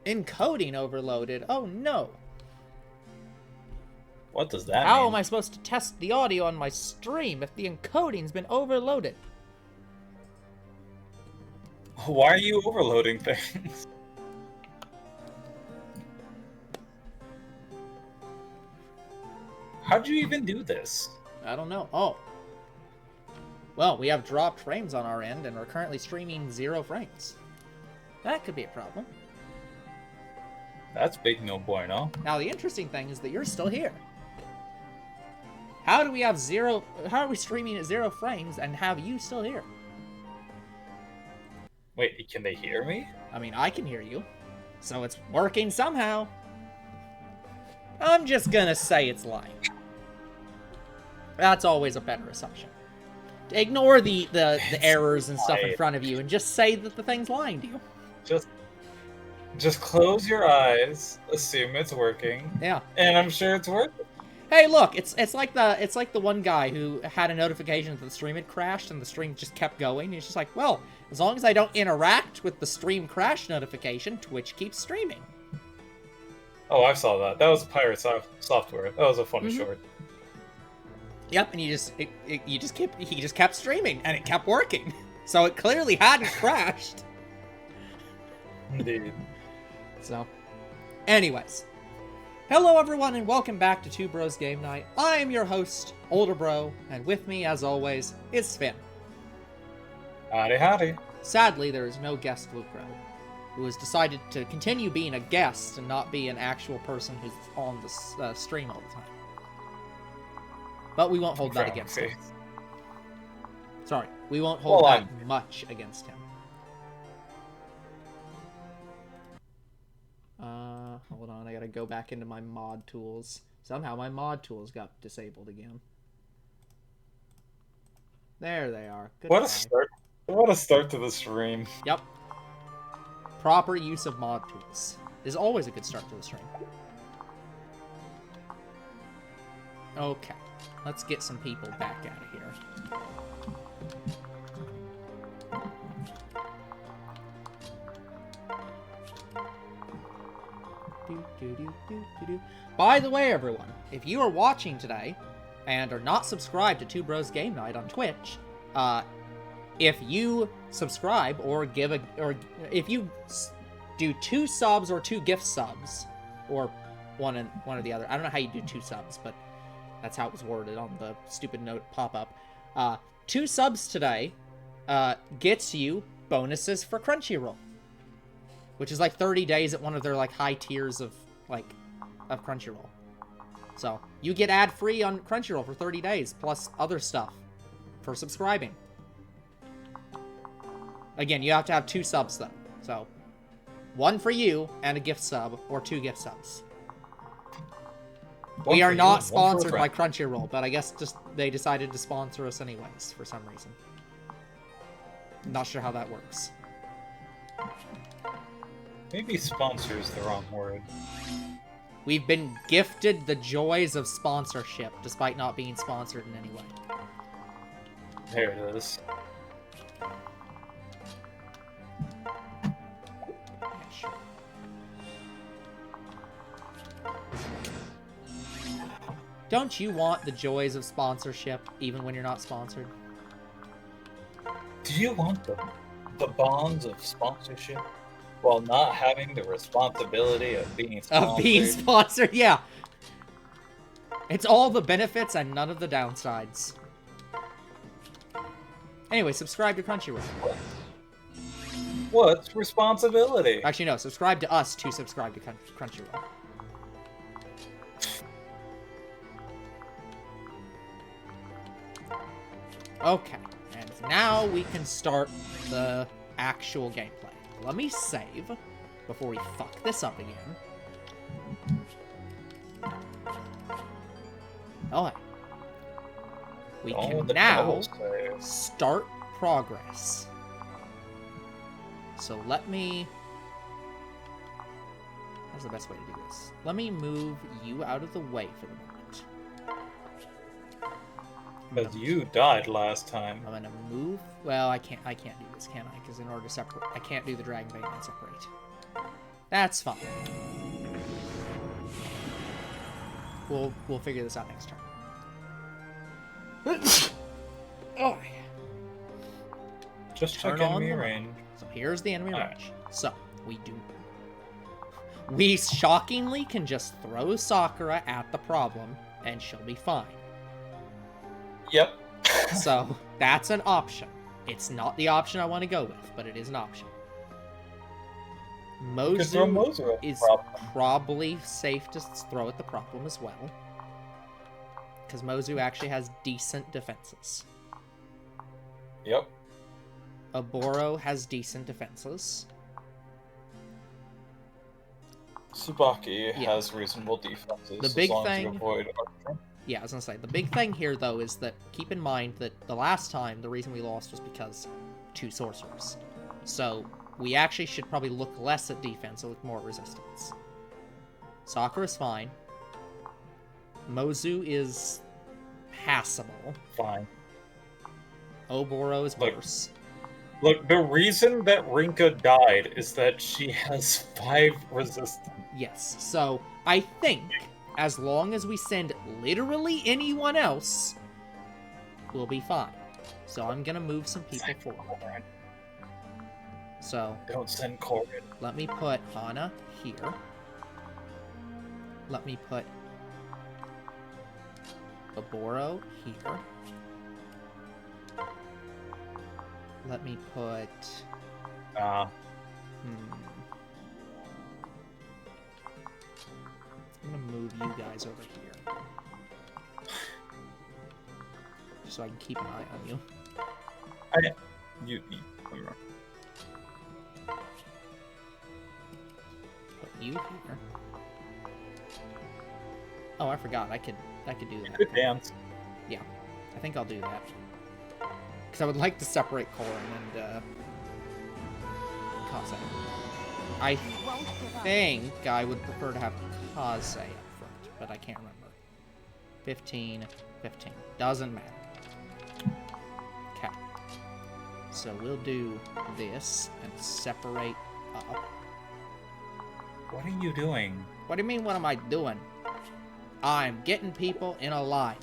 Encoding overloaded. Oh no. What does that mean? How am I supposed to test the audio on my stream if the encoding's been overloaded? Why are you overloading things? How'd you even do this? I don't know. Oh. Well, we have dropped frames on our end, and we're currently streaming 0 frames. That could be a problem. That's big no bueno. Now, the interesting thing is that you're still here. How do we have 0... How are we streaming at 0 frames and have you still here? Wait, can they hear me? I mean, I can hear you. So it's working somehow. I'm just gonna say it's lying. That's always a better assumption. Ignore the errors and stuff in front of you and just say that the thing's lying to you. Just close your eyes, assume it's working. Yeah. And I'm sure it's working. Hey, look, it's like the one guy who had a notification that the stream had crashed and the stream just kept going. He's just like, well, as long as I don't interact with the stream crash notification, Twitch keeps streaming. Oh, I saw that. That was pirate software. That was a funny short. Yep, and he just kept streaming and it kept working. So it clearly hadn't crashed. Indeed. So, anyways. Hello everyone and welcome back to Two Bros Game Night. I am your host, Older Bro, and with me, as always, is Finn. Howdy, howdy. Sadly, there is no guest Lucro, who has decided to continue being a guest and not be an actual person who's on the stream all the time. But we won't hold that against him. Sorry, we won't hold that much against him. Hold on, I gotta go back into my mod tools. Somehow my mod tools got disabled again. There they are. What a start! What a start to the stream. Yep. Proper use of mod tools is always a good start to the stream. Okay, let's get some people back out of here. By the way, everyone, if you are watching today and are not subscribed to Two Bros Game Night on Twitch, if you subscribe or if you do 2 subs or 2 gift subs, or one or the other, I don't know how you do 2 subs, but that's how it was worded on the stupid note pop-up. 2 subs today gets you bonuses for Crunchyroll, which is like 30 days at one of their like high tiers of Crunchyroll. So you get ad-free on Crunchyroll for 30 days plus other stuff for subscribing. Again, you have to have 2 subs though. So 1 for you and a gift sub, or 2 gift subs. We are not sponsored by Crunchyroll, but I guess just they decided to sponsor us anyways for some reason. I'm not sure how that works. Maybe sponsor is the wrong word. We've been gifted the joys of sponsorship, despite not being sponsored in any way. There it is. Yeah, sure. Don't you want the joys of sponsorship, even when you're not sponsored? Do you want the bonds of sponsorship while not having the responsibility of being sponsored? Of being sponsored, yeah. It's all the benefits and none of the downsides. Anyway, subscribe to Crunchyroll. What's responsibility? Actually, no, subscribe to us to subscribe to Crunchyroll. Okay, and now we can start the actual gameplay. Let me save before we fuck this up again. Alright. We can now start progress. So let me... How's the best way to do this? Let me move you out of the way for the moment. Because you died last time. I'm gonna move... Well, I can't do this, can I? Because in order to separate... I can't do the Dragon Bane and separate. That's fine. We'll figure this out next turn. Oh. Just Turn check on enemy the range. So here's the enemy Alright. range. So we shockingly can just throw Sakura at the problem and she'll be fine. Yep. So that's an option. It's not the option I want to go with, but it is an option. You could throw Mozu Mozu at the is problem. probably safe to throw at the problem as well. Because Mozu actually has decent defenses. Yep. Oboro has decent defenses. Tsubaki Yeah. has reasonable defenses The big as long thing- as you avoid Archer. Yeah, I was gonna say, the big thing here, though, is that keep in mind that the last time, the reason we lost was because 2 sorcerers. So, we actually should probably look less at defense and look more at resistance. Sakura's fine. Mozu is passable. Fine. Oboro is Look. worse. Look, the reason that Rinka died is that she has 5 resistance. Yes, so I think as long as we send literally anyone else, we'll be fine. So I'm gonna move some people forward. So Don't send Corbin. let me put Hana here. Let me put Oboro here. Let me put... I'm gonna move you guys over here. Just so I can keep an eye on you. You Put you here. Oh, I forgot. I could do that. could dance. Yeah, I think I'll do that. Because I would like to separate Korin and Kaze. I think I would prefer to have Kaze up front, but I can't remember. 15, 15. Doesn't matter. Okay. So we'll do this and separate up. What are you doing? What do you mean, what am I doing? I'm getting people in a line.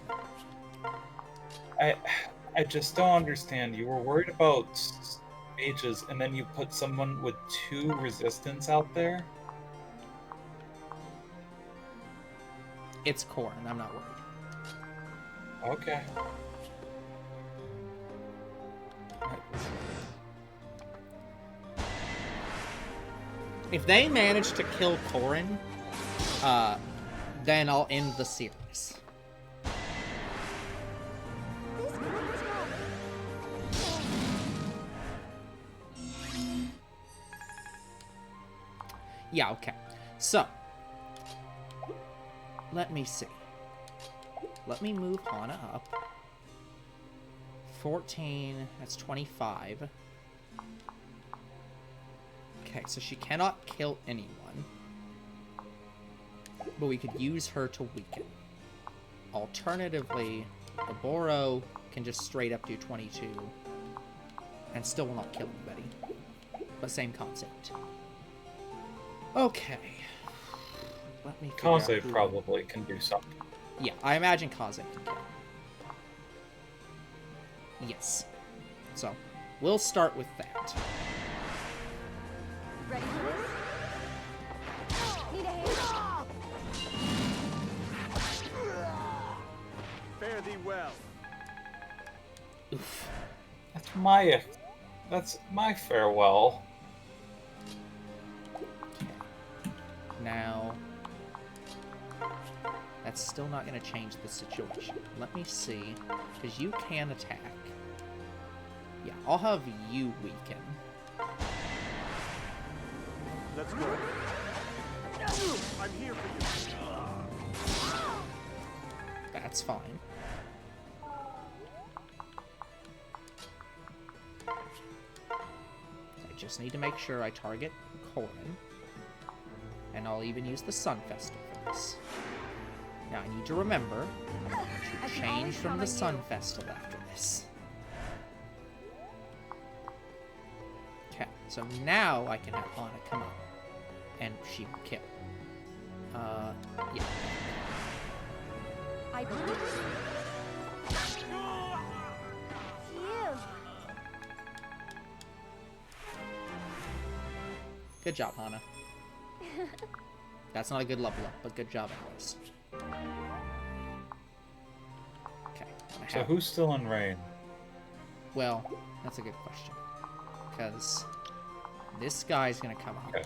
I just don't understand. You were worried about mages, and then you put someone with 2 resistance out there? It's Korin, I'm not worried. Okay. If they manage to kill Korin, then I'll end the series. Yeah, okay. So, let me see. Let me move Hana up. 14, that's 25. Okay, so she cannot kill anyone. But we could use her to weaken. Alternatively, Oboro can just straight up do 22. And still will not kill anybody. But same concept. Okay. Let me figure out Kaze who- probably can do something. Yeah, I imagine Kaze can kill. Yes. So, we'll start with that. Ready for this? Need a hand? Fare thee well. Oof. That's my farewell. Now, that's still not going to change the situation. Let me see, because you can attack. Yeah, I'll have you weaken. Let's go. I'm here for you. That's fine. I just need to make sure I target Korin. And I'll even use the Sun Festal for this. Now, I need to remember to change from the Sun Festal after this. Okay, so now I can have Hana come up. And and she will kill. Yeah. I believe you. Good job, Hana. That's not a good level up, but good job anyways. Okay. So who's still in rain? Well, that's a good question. Because this guy's gonna come up. Okay.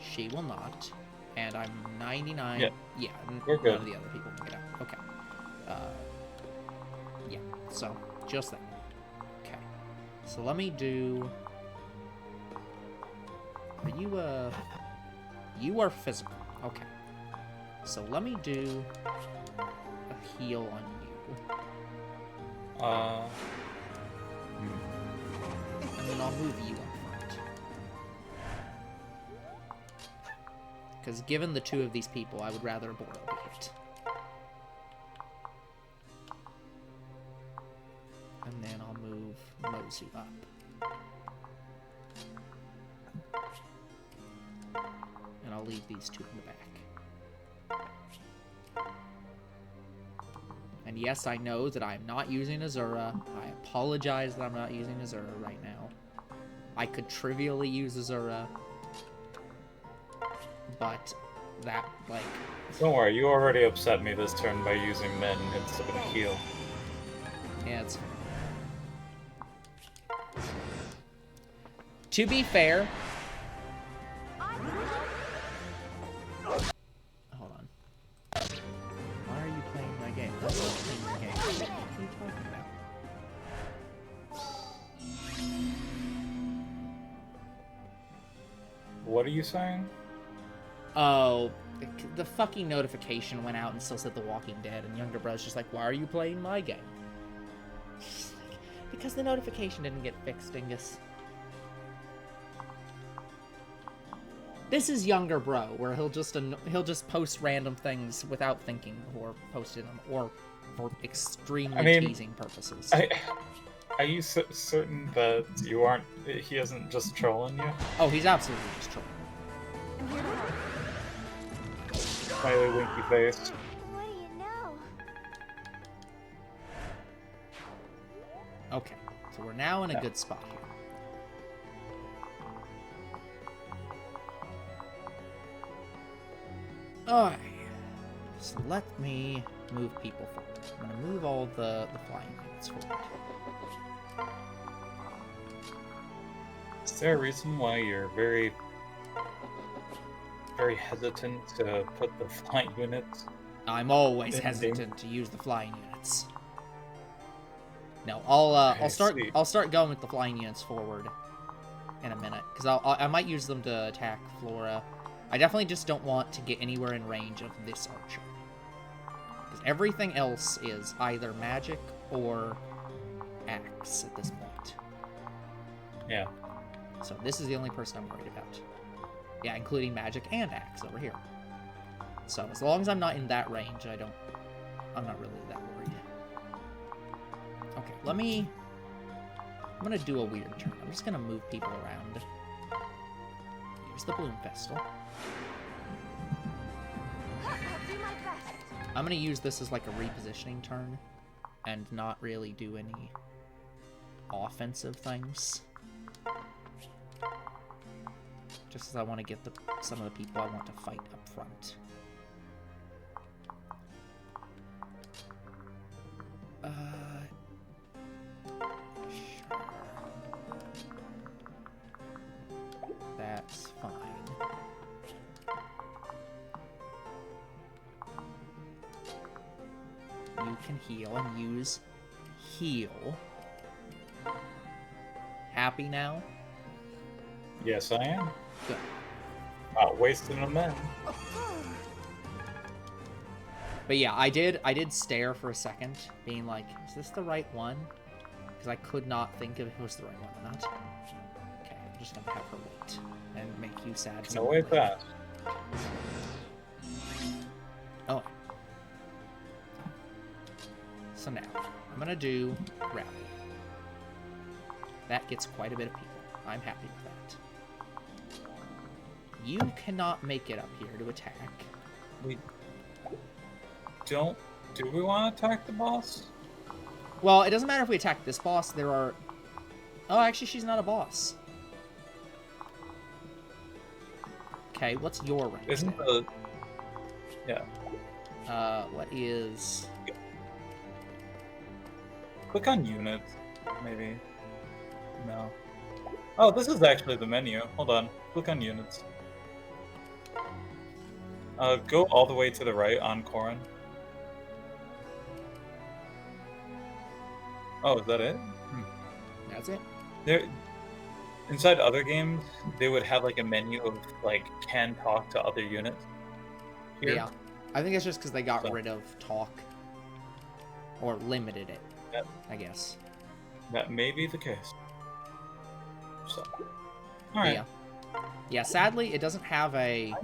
She will not. And I'm 99. Yeah, We're good. None of the other people can get out. Okay. Yeah, so just that. Okay. So let me do... Are you, You are physical. Okay. So let me do a heal on you. And then I'll move you up front. Because given the two of these people, I would rather Boro be hit. And then I'll move Mozu up. And I'll leave these two in the back. And yes, I know that I'm not using Azura. I apologize that I'm not using Azura right now. I could trivially use Azura. But that, like... Don't worry, you already upset me this turn by using Min instead of heal. Yeah, it's... To be fair... Hold on. Why are you playing my game? I'm not playing your game. What are you talking about? What are you saying? Oh, the fucking notification went out and still said The Walking Dead, and younger brother's just like, why are you playing my game? Because the notification didn't get fixed, Dingus. This is younger bro, where he'll just post random things without thinking, or post it on, or for extremely teasing purposes. Are you certain that you aren't? He isn't just trolling you? Oh, he's absolutely just trolling. I'm here to help. Smiley winky face. What do you know? Okay, so we're now in a good spot here. Alright, so let me move people forward. I'm going to move all the flying units forward. Is there a reason why you're very hesitant to put the flight units? I'm always in hesitant to use the flying units. No, I'll start going with the flying units forward in a minute, because I might use them to attack Flora. I definitely just don't want to get anywhere in range of this archer. Because everything else is either magic or axe at this point. Yeah. So this is the only person I'm worried about. Yeah, including magic and axe over here. So as long as I'm not in that range, I'm not really that worried. Okay, I'm gonna do a weird turn. I'm just gonna move people around. Here's the Bloom Festal. I'll do my best. I'm gonna use this as like a repositioning turn and not really do any offensive things. Just as I want to get some of the people I want to fight up front. Sure. That's fine. You can heal and use heal. Happy now? Yes, I am. Good. Not wasting a man. But yeah, I did stare for a second, being like, is this the right one? Because I could not think if it was the right one or not. Okay, I'm just gonna have her wait and make you sad. No way fast. Oh. So now, I'm gonna do rally. That gets quite a bit of people. I'm happy with that. You cannot make it up here to attack. We don't. Do we want to attack the boss? Well, it doesn't matter if we attack this boss. There are... Oh, actually, she's not a boss. Okay, what's your rank? Isn't then? the... Yeah. What is... Click on units, maybe. No. Oh, this is actually the menu. Hold on. Click on units. Go all the way to the right on Corrin. Oh, is that it? That's it? There, inside other games, they would have like a menu of like can talk to other units. Here. Yeah. I think it's just because they got So- rid of talk. Or limited it, Yep. I guess. That may be the case. So, all right. Yeah. Yeah, sadly, it doesn't have a...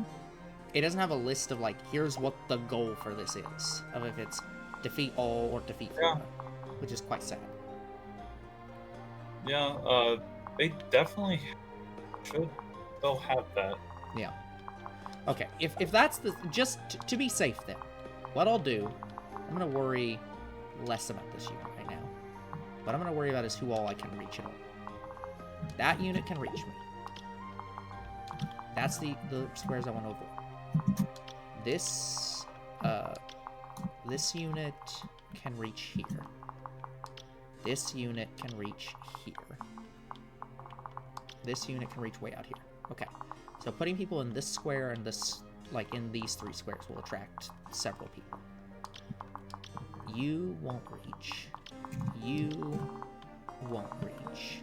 It doesn't have a list of, like, here's what the goal for this is. Of if it's defeat all or defeat Flora. Which is quite sad. Yeah. They definitely should. They'll have that. Yeah. Okay, if that's the... Just to be safe, then. What I'll do... I'm going to worry less about this unit right now. What I'm going to worry about is who all I can reach out. That unit can reach me. That's the squares I want to avoid. This unit can reach here. This unit can reach here. This unit can reach way out here. Okay. So putting people in this square and this, like, in these 3 squares will attract several people. You won't reach. You won't reach.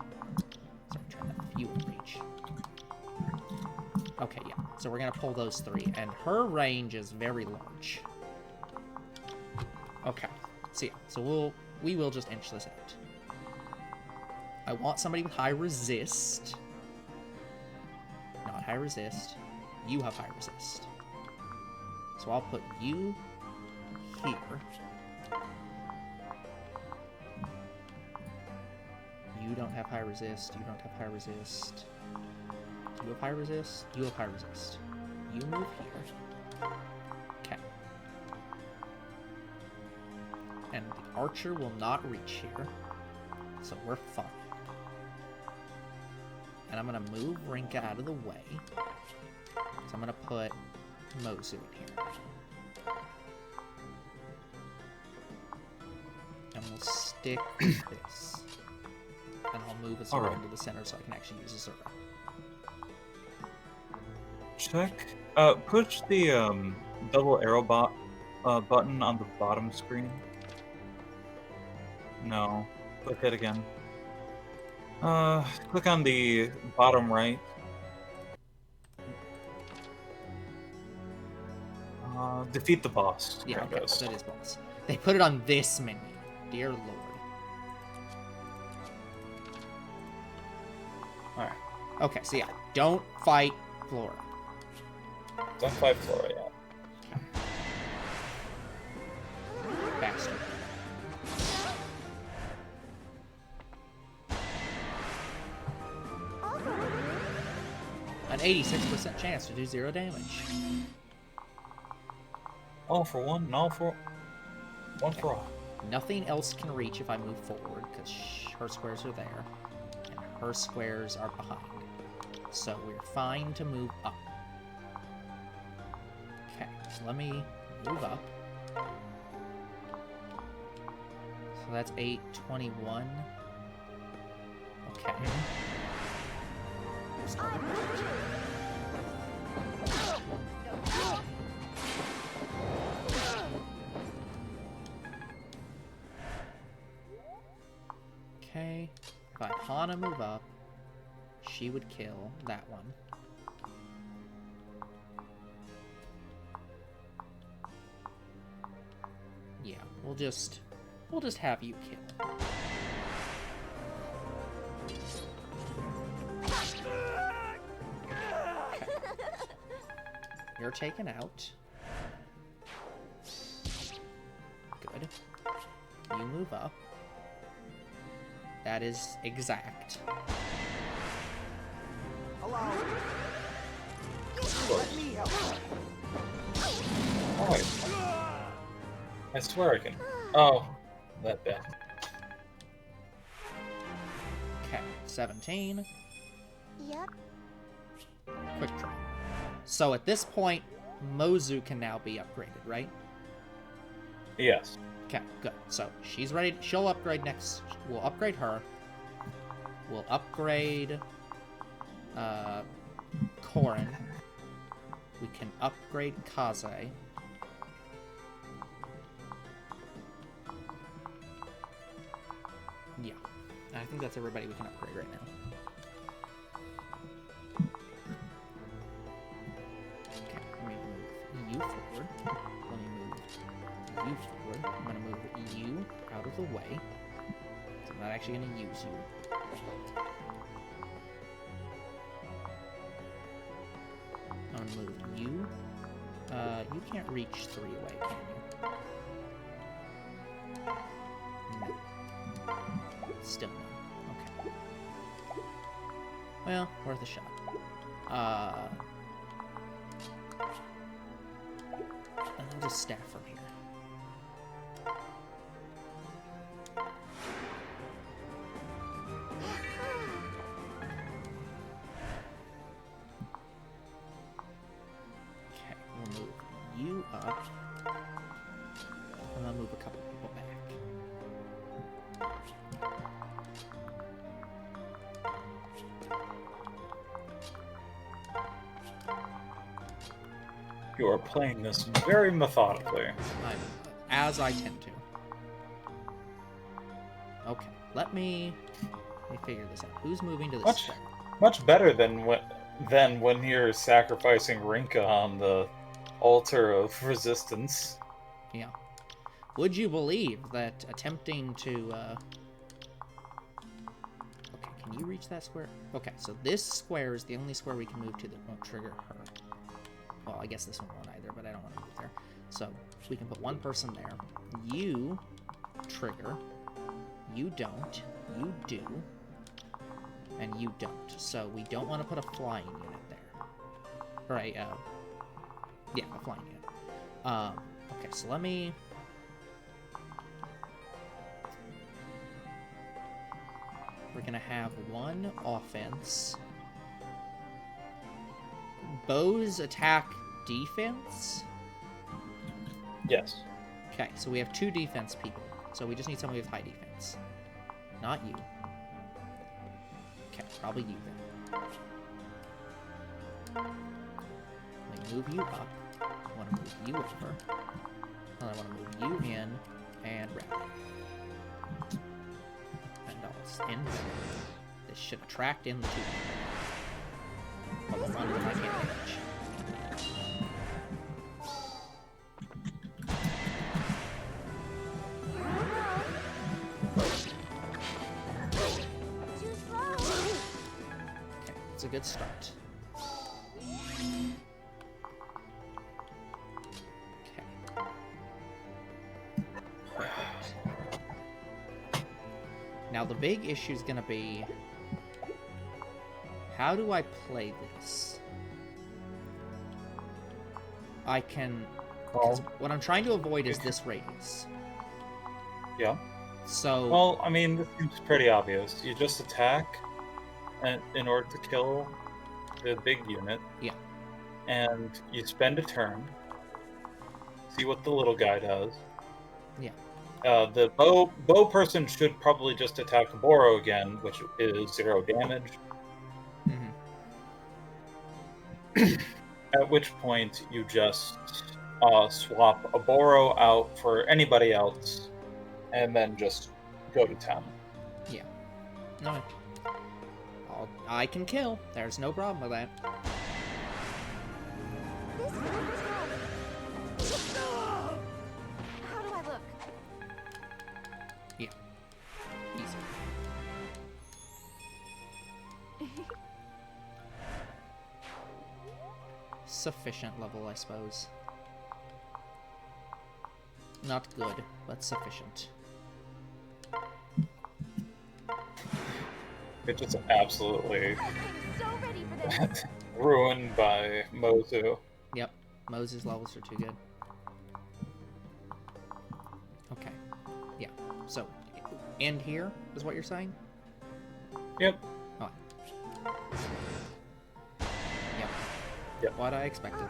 Sorry, try that. You won't reach. Okay, yeah. So we're gonna pull those 3, and her range is very large. Okay. So yeah. So we will just inch this out. I want somebody with high resist. Not high resist. You have high resist. So I'll put you here. You don't have high resist. You don't have high resist. You have high resist. You have high resist. You move here. Okay. And the archer will not reach here. So we're fine. And I'm going to move Rinka out of the way. So I'm going to put Mozu in here. And we'll stick with this. And I'll move Azura Alright. into the center so I can actually use Azura. Check. Push the double arrow button on the bottom screen. No. Click it again. Click on the bottom right. Defeat the boss. Yeah, There okay, it goes. that is boss. They put it on this menu. Dear Lord. Alright. Okay, so yeah, don't fight Flora. Don't fight Flora yet. Bastard. An 86% chance to do 0 damage. All for one, and all for one for all. Nothing else can reach if I move forward, because her squares are there, and her squares are behind. So we're fine to move up. Okay, so let me move up. So that's 821. Okay. Just go back. Okay, if I Hana move up, she would kill that one. Yeah, we'll just have you kill. Okay. You're taken out. Good. You move up. That is exact. Allow me. Oh, wait. I swear I can. Oh, that bad. Okay, 17. Yep. Quick draw. So at this point, Mozu can now be upgraded, right? Yes. Okay, good. So she's ready. She'll upgrade next. We'll upgrade her. We'll upgrade Korin. We can upgrade Kaze. Yeah. I think that's everybody we can upgrade right now. Okay, let me move you forward. Let me move you forward. I'm going to move you out of the way. So I'm not actually going to use you. I'm going to move you. You can't reach 3 away, can you? No. Still no. Okay. Well, worth a shot. And I'll just staff from here. Okay, we'll move you up. And I'll move a couple people back. You are playing this very methodically. As I tend to. Okay, let me figure this out. Who's moving to this square? Much better than when you're sacrificing Rinka on the altar of resistance. Yeah. Would you believe that attempting to, Okay, can you reach that square? Okay, so this square is the only square we can move to that won't trigger her. Well, I guess this one won't either, but I don't want to move there. So, we can put one person there. You trigger. You don't. You do. And you don't. So, we don't want to put a flying unit there. Right, yeah, a flying unit. Okay, so let me... We're gonna have one offense. Bows attack defense? Yes. Okay, so we have 2 defense people. So we just need someone with high defense. Not you. Okay, probably you then. Let me move you up. I want to move you over. And I want to move you in and wrap. And I'll end. This should attract in the 2. Well, the one that I can't reach. Okay, it's a good start. Okay. Perfect. Now the big issue is going to be, how do I play this? I can... Well, what I'm trying to avoid is this radius. yeah. So... Well, I mean, this seems pretty obvious. You just attack in order to kill the big unit. Yeah. And you spend a turn. See what the little guy does. Yeah. The bow person should probably just attack Boro again, which is 0 damage. Mm-hmm. At which point you just swap a Boro out for anybody else, and then just go to town. Yeah. No. I can kill. There's no problem with that. This is tough. How do I look? Yeah. Easy. Sufficient level, I suppose. Not good, but sufficient. It's just absolutely I'm so ready for this. ruined by Mozu. Yep. Moses' levels are too good. Okay. Yeah. So, end here is what you're saying? Yep. Oh. Yep. Yep. What I expected.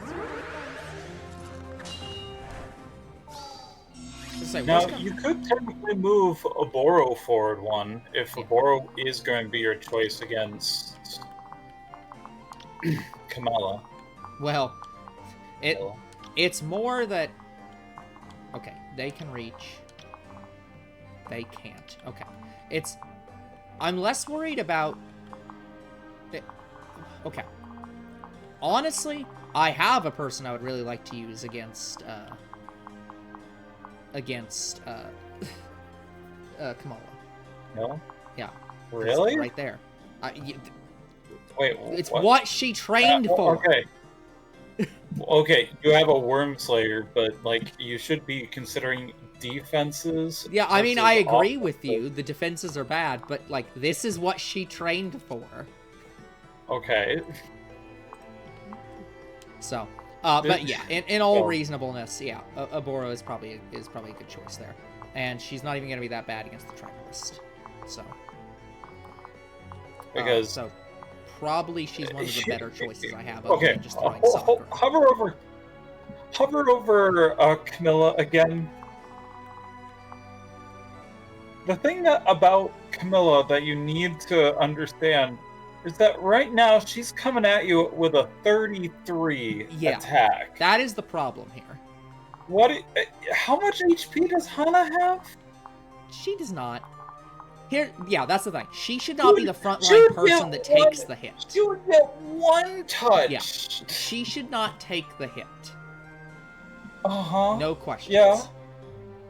Now, you could technically move Oboro forward one if Oboro is going to be your choice against Camilla. Well, it's more that... Okay, they can reach. They can't. Okay. I'm less worried about... Okay. Honestly, I have a person I would really like to use against Kamala. No? Yeah. Really? Right there. Wait, it's what she trained for. Okay. Okay, you have a Worm Slayer, but, like, you should be considering defenses. Yeah, I mean, I agree with you. The defenses are bad, but, like, this is what she trained for. Okay. So, but yeah, in all reasonableness, yeah, Oboro is probably a good choice there. And she's not even going to be that bad against the Tribalists. So. Because... so, probably she's one of the better choices I have. Okay, Just throwing hover over Camilla again. The thing about Camilla that you need to understand is that right now she's coming at you with a 33 attack. That is the problem here. How much HP does Hana have? She does not. Yeah, that's the thing. She should not be the frontline person that takes the hit. She would get one touch. Yeah. She should not take the hit. Uh-huh. No questions. Yeah.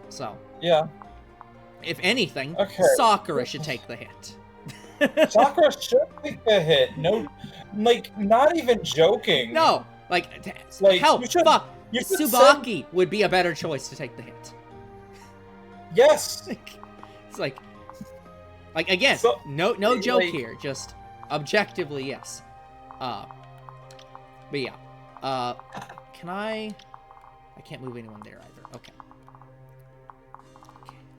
So. Yeah. If anything, Sakura should take the hit. Sakura should take the hit. No, like, not even joking. No. Like hell, Tsubaki would be a better choice to take the hit. Yes. It's like again, no joke here. Just objectively, yes. But yeah. Can I can't move anyone there either. Okay.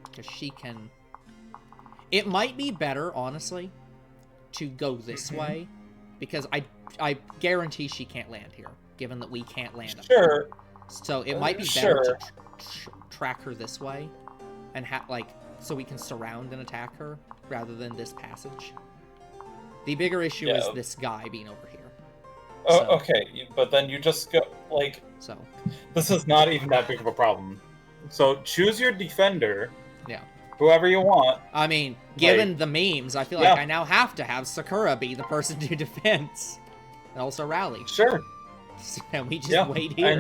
Because she can... It might be better, honestly, to go this way. Because I guarantee she can't land here, given that we can't land up here. So it might be better to track her this way. And so we can surround and attack her, rather than this passage. The bigger issue is this guy being over here. Oh, okay, but then you just go, like... So. This is not even that big of a problem. So, choose your defender. Yeah. Whoever you want. I mean, given the memes, I feel like I now have to have Sakura be the person to defense. And also rally. Sure. And we just wait here.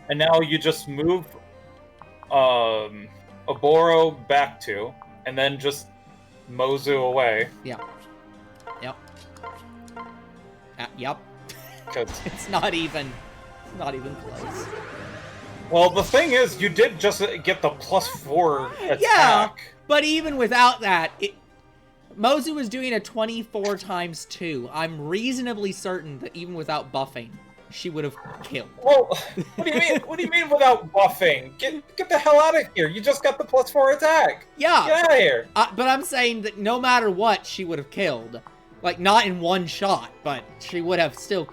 And now you just move Oboro back to, and then just Mozu away. Yeah. Yep. Yep. It's not even close. Well, the thing is, you did just get the +4 attack. Yeah, but even without that, Mozu was doing a 24 times 2. I'm reasonably certain that even without buffing, she would have killed. Well, what do you mean? What do you mean without buffing? Get the hell out of here! You just got the +4 attack. Yeah. Get out of here. But I'm saying that no matter what, she would have killed. Like, not in one shot, but she would have still...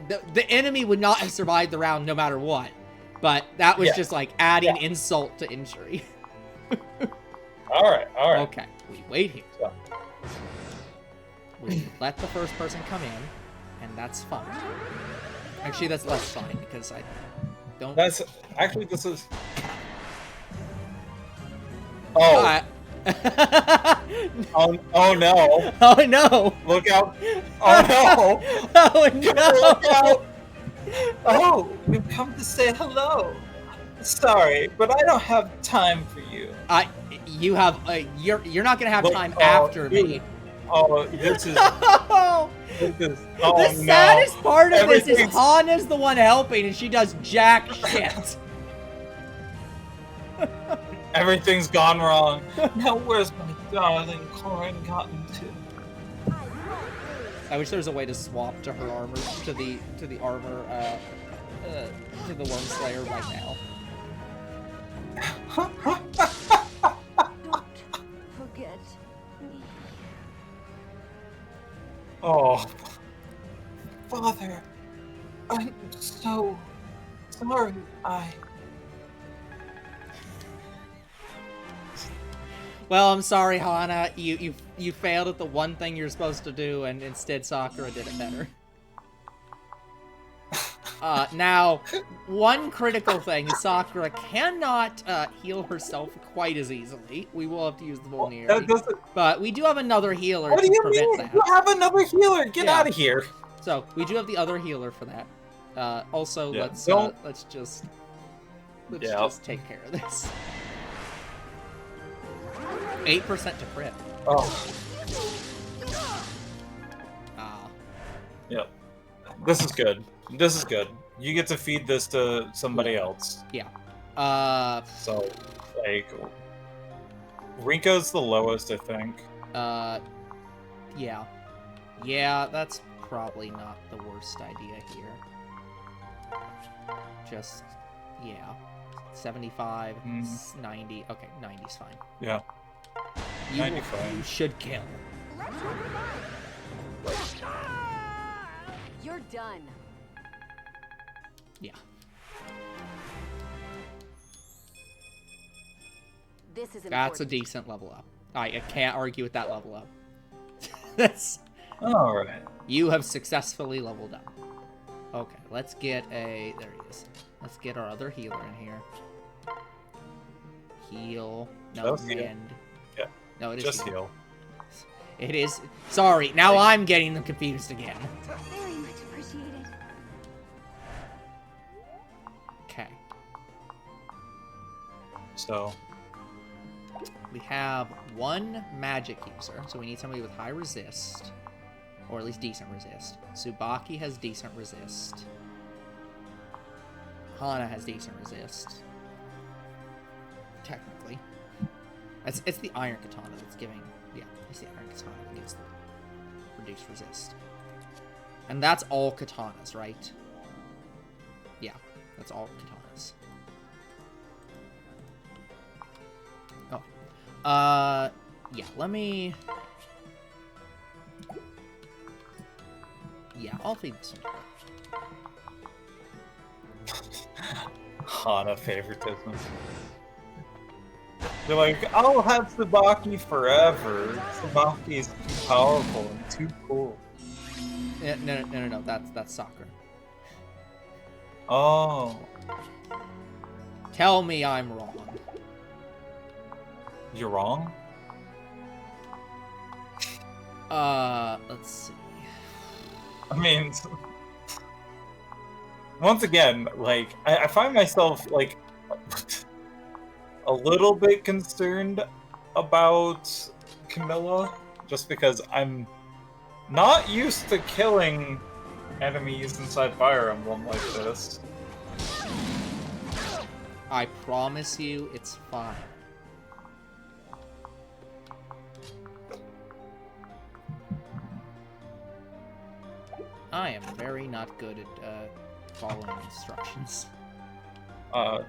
The enemy would not have survived the round no matter what. But that was just, like, adding insult to injury. Alright. Okay, we wait here. We let the first person come in, and that's fine. Actually, that's less fine, because I don't... Actually, this is... Oh. Oh no. Oh no. Look out. Oh no. Oh no. Look out. Oh, we've come to say hello. Sorry, but I don't have time for you. You have, you're not gonna have time after me. Oh, this is... No! The saddest part of this is Hana's the one helping, and she does jack shit. Everything's gone wrong. Now where's my darling Corin gotten to? I wish there was a way to swap to her armor, to the armor, to the Worm Slayer right now. Don't forget me. Oh, Father, I'm so sorry. Well, I'm sorry, Hana. You failed at the one thing you're supposed to do, and instead Sakura did it better. Now, one critical thing is Sakura cannot heal herself quite as easily. We will have to use the vulnerability. But we do have another healer What do to you prevent mean? that. You have another healer. Get out of here. So we do have the other healer for that. Also, Yeah, let's just take care of this. 8% to crit. Oh. Yep. This is good. This is good. You get to feed this to somebody else. Yeah. So, like, Rinko's the lowest, I think. Yeah. Yeah, that's probably not the worst idea here. Just, yeah. 75, 90. Okay, 90's fine. Yeah. 95. You should kill. You're done. Yeah. This is important. That's a decent level up. I can't argue with that level up. That's... Alright. You have successfully leveled up. Okay, let's get a... There he is. Let's get our other healer in here. Heal. No, Just heal. end. Yeah. No, it is Just heal. It is... Sorry, now I'm getting them confused again. Very much appreciated. Okay. So... We have one magic user, so we need somebody with high resist. Or at least decent resist. Tsubaki has decent resist. Hana has decent resist. Technically. It's the Iron Katana that's giving... Yeah, it's the Iron Katana that gives the reduced resist. And that's all katanas, right? Yeah, that's all katanas. Oh. Yeah, let me... Yeah, I'll feed this one. Hana favoritism. They're like, I'll have Tsubaki forever. Tsubaki's too powerful and too cool. Yeah, no, that's Sakura. Oh. Tell me I'm wrong. You're wrong? Let's see. I mean, once again, like, I find myself, like, a little bit concerned about Camilla, just because I'm not used to killing enemies inside Fire Emblem like this. I promise you, it's fine. I am very not good at following instructions.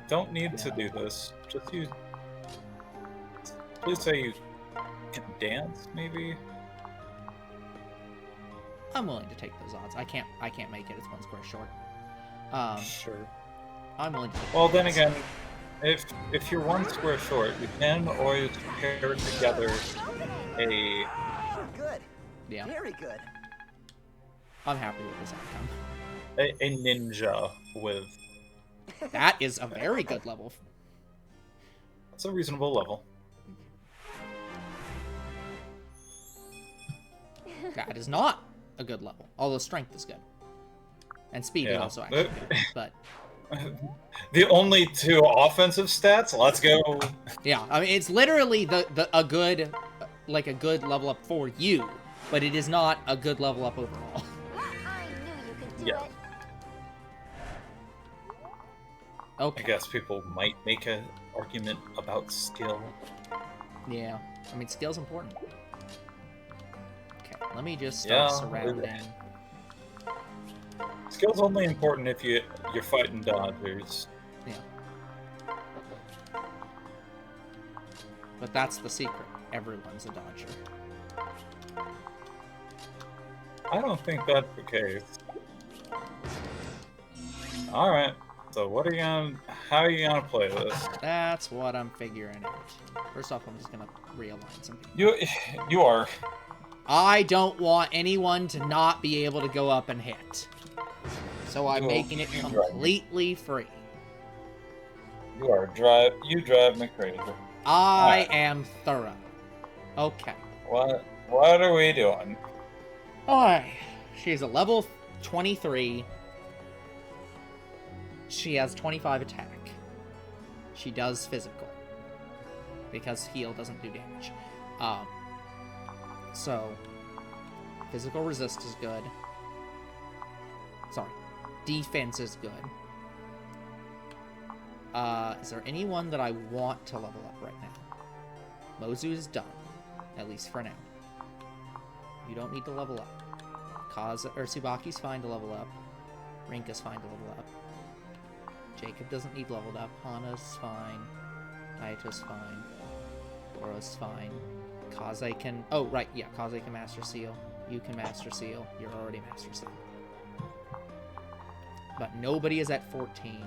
Don't need to do this. Just use... Please say you can dance, maybe? I'm willing to take those odds. I can't make it. It's one square short. Sure. I'm willing to take Well, those then odds. again, if you're one square short, you can always pair together a... Good. Yeah, Very good. I'm happy with this outcome. a ninja with... That is a very good level. It's a reasonable level. That is not a good level. Although strength is good. And speed is Yeah. also actually good. But The only two offensive stats? Let's go. yeah, I mean it's literally a good level up for you, but it is not a good level up overall. I knew you could do Yeah. it. Okay. I guess people might make an argument about skill. Yeah. I mean skill's important. Okay. Let me just start Yeah, surrounding. Skill's only important if you're fighting dodgers. Yeah. But that's the secret. Everyone's a dodger. I don't think that's the case. Alright, so how are you gonna play this? That's what I'm figuring out. First off, I'm just gonna realign some people. You are. I don't want anyone to not be able to go up and hit. So I'm making it completely free. You drive me crazy. I am thorough. Okay. What are we doing? Alright. She's a level 23. She has 25 attack. She does physical. Because heal doesn't do damage. So, physical resist is good. Sorry. Defense is good. Is there anyone that I want to level up right now? Mozu is done. At least for now. You don't need to level up. Tsubaki's fine to level up. Rinka's fine to level up. Jacob doesn't need leveled up. Hana's fine. Hayato's fine. Goro's fine. Kaze can... Oh, right, yeah. Kaze can Master Seal. You can Master Seal. You're already Master Seal. But nobody is at 14.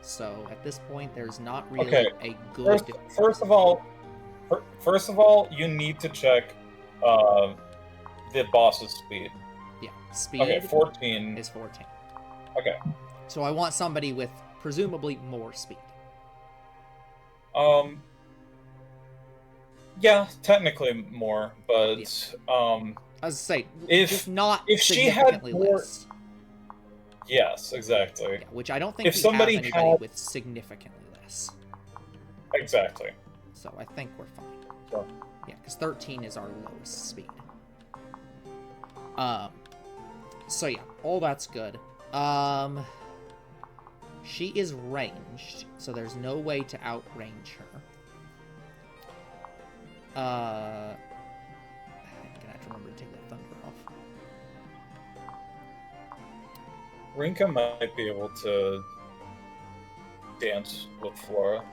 So, at this point, there's not really a good... First of all, you need to check the boss's speed. Yeah, speed 14 is 14. Okay. So I want somebody with presumably more speed. Yeah, technically more, but as I say, if just not if she had more, less. Yes, exactly. Yeah, which I don't think if we somebody have anybody had... with significantly less. Exactly. So I think we're fine. So. Yeah, because 13 is our lowest speed. So yeah, all that's good. She is ranged, so there's no way to outrange her. I'm gonna have to remember to take that thunder off. Rinka might be able to dance with Flora.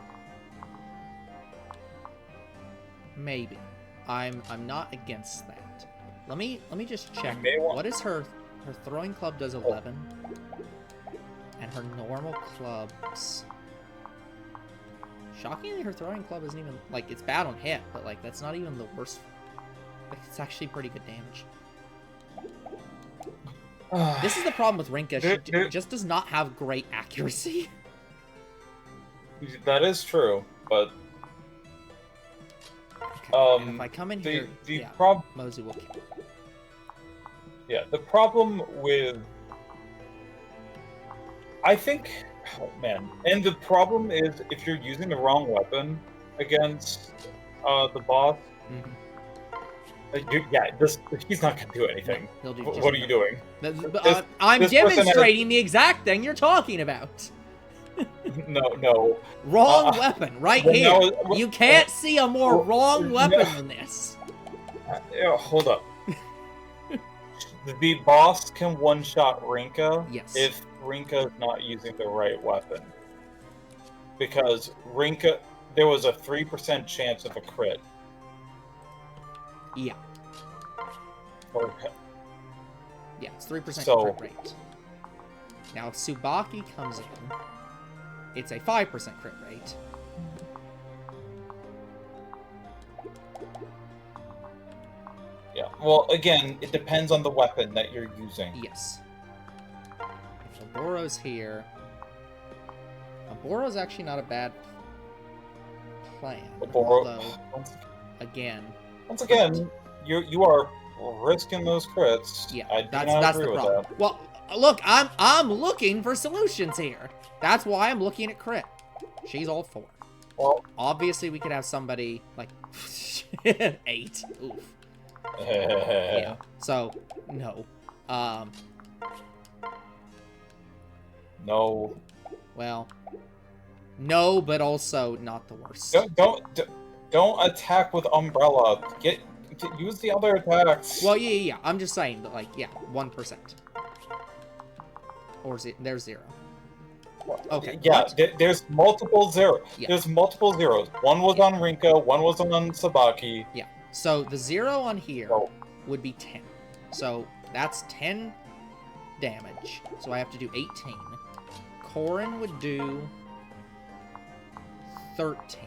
Maybe. I'm not against that. Let me just check. What is her throwing club does 11. And her normal clubs... Shockingly, her throwing club isn't even... Like, it's bad on hit, but, like, that's not even the worst... Like, it's actually pretty good damage. This is the problem with Rinka. She just does not have great accuracy. That is true, but... Okay, and if I come in here... Mozu will kill. Yeah, the problem with... I think... Oh, man. And the problem is, if you're using the wrong weapon against the boss... he's not going to do anything. What are you doing? I'm demonstrating the exact thing you're talking about. No. Wrong weapon, right here. You can't see a more wrong weapon than this. Hold up. The boss can one-shot Rinka if Rinka is not using the right weapon. Because Rinka, there was a 3% chance of a crit. Yeah. Okay. Yeah, it's 3% crit rate. Now, if Tsubaki comes in, it's a 5% crit rate. Yeah, well, again, it depends on the weapon that you're using. Yes. If Oboro's here... Oboro's actually not a bad plan. Although, again... Once again, you are risking those crits. Yeah, I do that's not the agree problem. with that. Well, look, I'm looking for solutions here. That's why I'm looking at crit. She's all 4. Well, obviously we could have somebody like 8. Oof. Yeah. So no. No. Well, no, but also not the worst. Don't attack with umbrella. use the other attacks. Well, yeah. I'm just saying that, like, yeah, 1%. Or there's 0. Okay. Yeah, there's multiple zeros. Yeah. There's multiple zeros. One was on Rinka, one was on Sabaki. Yeah. So the 0 on here Oh. would be 10. So that's 10 damage. So I have to do 18. Corrin would do 13.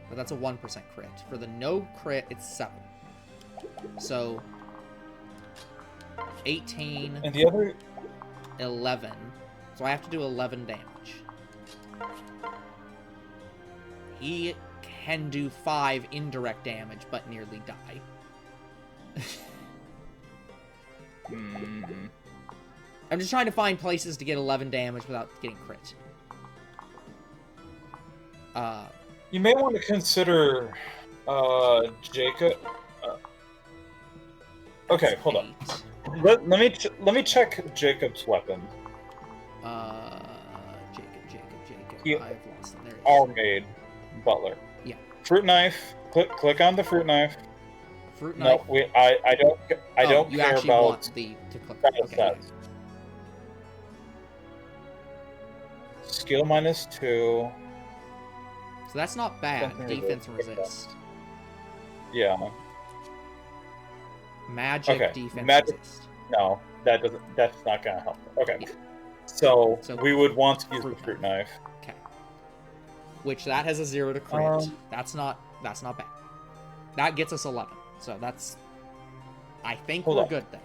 But that's a 1% crit. For the no crit, it's 7. So 18, And the other... 11. So I have to do 11 damage. He can do 5 indirect damage, but nearly die. I'm just trying to find places to get 11 damage without getting crit. You may want to consider Jacob. Okay, hold on. 8. Let me check Jacob's weapon. Jacob. He- I've lost them. There it is. Armade Butler. Yeah. Fruit knife. Click on the fruit knife. Fruit knife. No, I don't you care actually about want to click. battle Okay. Yeah. stats. Skill -2. So that's not bad. Something Defense and ridiculous. resist. Yeah. Magic, Okay, defense, magic- resist. No, that's not gonna help. Okay. Yeah. So So, we would want to use the fruit fruit knife. Okay. Which that has a 0 to crit. That's not bad. That gets us 11. So that's... I think Hold we're on. good there.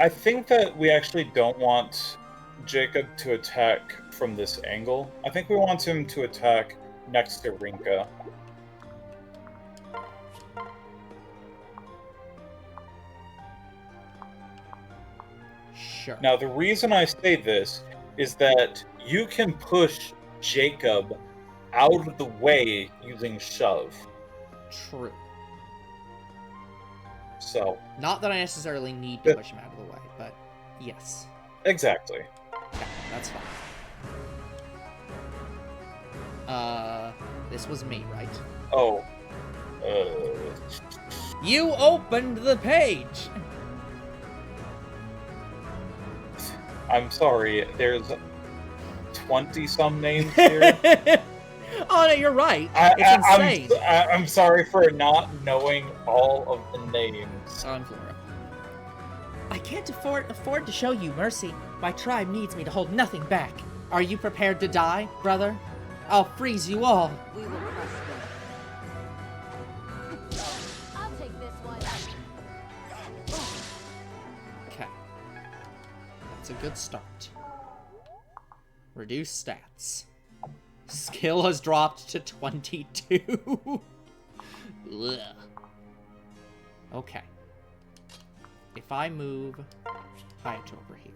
I think that we actually don't want Jacob to attack from this angle. I think we want him to attack next to Rinka. Sure. Now, the reason I say this is that you can push Jacob out of the way using shove. True. So, Not that I necessarily need to push him out of the way, but yes. exactly. Okay, that's fine. This was me, right? Oh. You opened the page! I'm sorry, there's 20-some names here. Oh, no, you're right. It's insane. I'm sorry for not knowing all of the names. On Flora. I can't afford to show you mercy. My tribe needs me to hold nothing back. Are you prepared to die, brother? I'll freeze you all. We will crush them. I'll take this one. Okay. That's a good start. Reduce stats. Skill has dropped to 22. Ugh. Okay. If I move Hayato over here.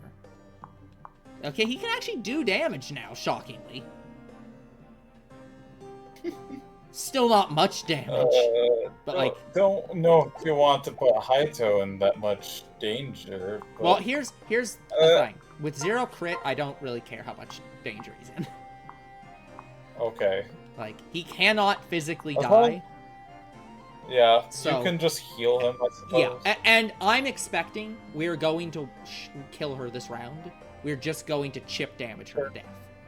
Okay, he can actually do damage now, shockingly. Still not much damage. But, like... Don't know if you want to put Haito in that much danger. But... Well, here's the thing. With 0 crit, I don't really care how much danger he's in. Okay. Like, he cannot physically Uh-huh. die. Yeah, So- you can just heal him, I suppose. Yeah, and I'm expecting we're going to kill her this round. We're just going to chip damage her to death.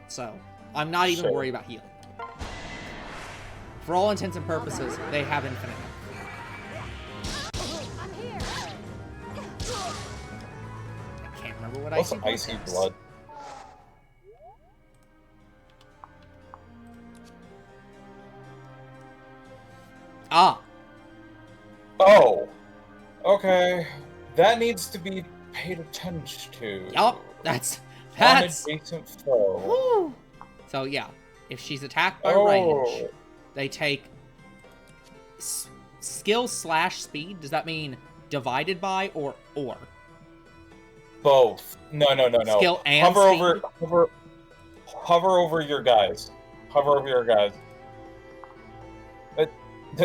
So, I'm not even Sure. worried about healing. For all intents and purposes, they have infinite health. I'm here. I can't remember what What's icy icy is. blood? Ah, Oh! Okay. That needs to be paid attention to. yup, that's... On adjacent foe. Woo. So yeah, if she's attacked by Oh. range, they take skill / speed. Does that mean divided by or? Both. No. Skill and hover speed? hover over your guys. Hover over your guys.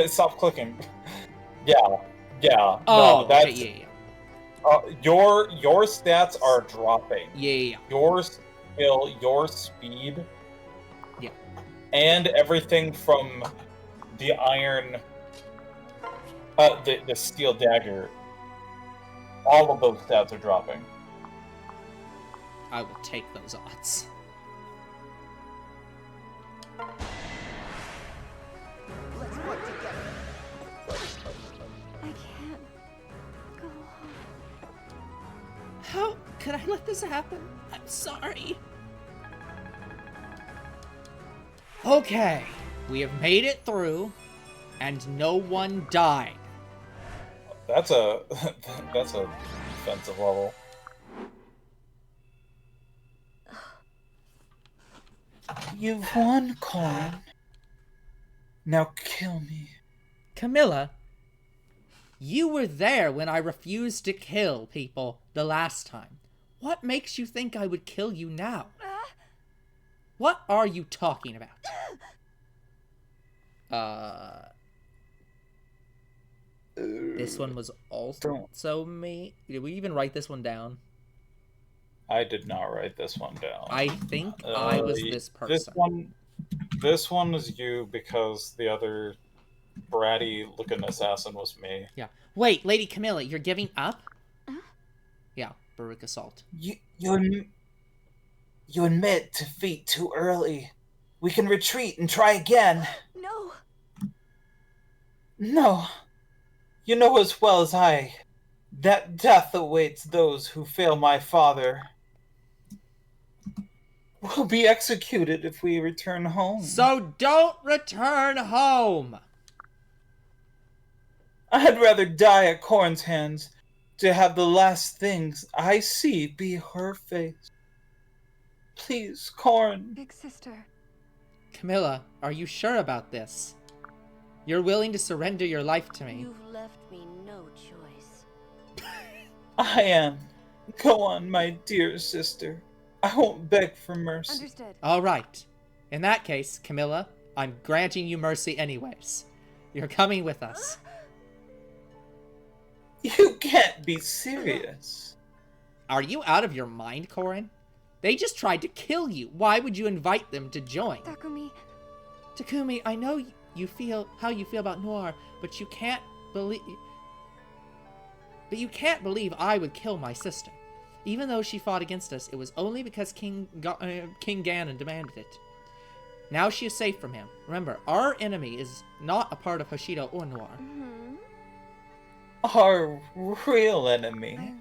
Stop clicking. Yeah. Oh, no, that's okay, yeah. your stats are dropping. Yeah. Your skill, your speed. Yeah. And everything from the iron The steel dagger. All of those stats are dropping. I will take those odds. Let's work together. I can't go on. How could I let this happen? I'm sorry. Okay, we have made it through, and no one died. That's a that's a defensive level. You've won, Corn. Now kill me. Camilla, you were there when I refused to kill people the last time. What makes you think I would kill you now? What are you talking about? This one was also me. Did we even write this one down? I did not write this one down. I think I was this person. This one was you because the other bratty looking assassin was me. Yeah. Wait, Lady Camilla, you're giving up? Yeah, Baruch Assault. You admit defeat too early. We can retreat and try again. No. No. You know as well as I that death awaits those who fail my father. We'll be executed if we return home. So don't return home! I'd rather die at Corn's hands to have the last things I see be her face. Please, Corn. Big sister. Camilla, are you sure about this? You're willing to surrender your life to me. You've left me no choice. I am. Go on, my dear sister. I won't beg for mercy. Understood. All right. In that case, Camilla, I'm granting you mercy anyways. You're coming with us. You can't be serious. Are you out of your mind, Corin? They just tried to kill you. Why would you invite them to join? Takumi. Takumi, I know you feel how you feel about Noir, but you can't believe... But you can't believe I would kill my sister. Even though she fought against us, it was only because King Ganon demanded it. Now she is safe from him. Remember, our enemy is not a part of Hoshido or Noir. Mm-hmm. Our real enemy.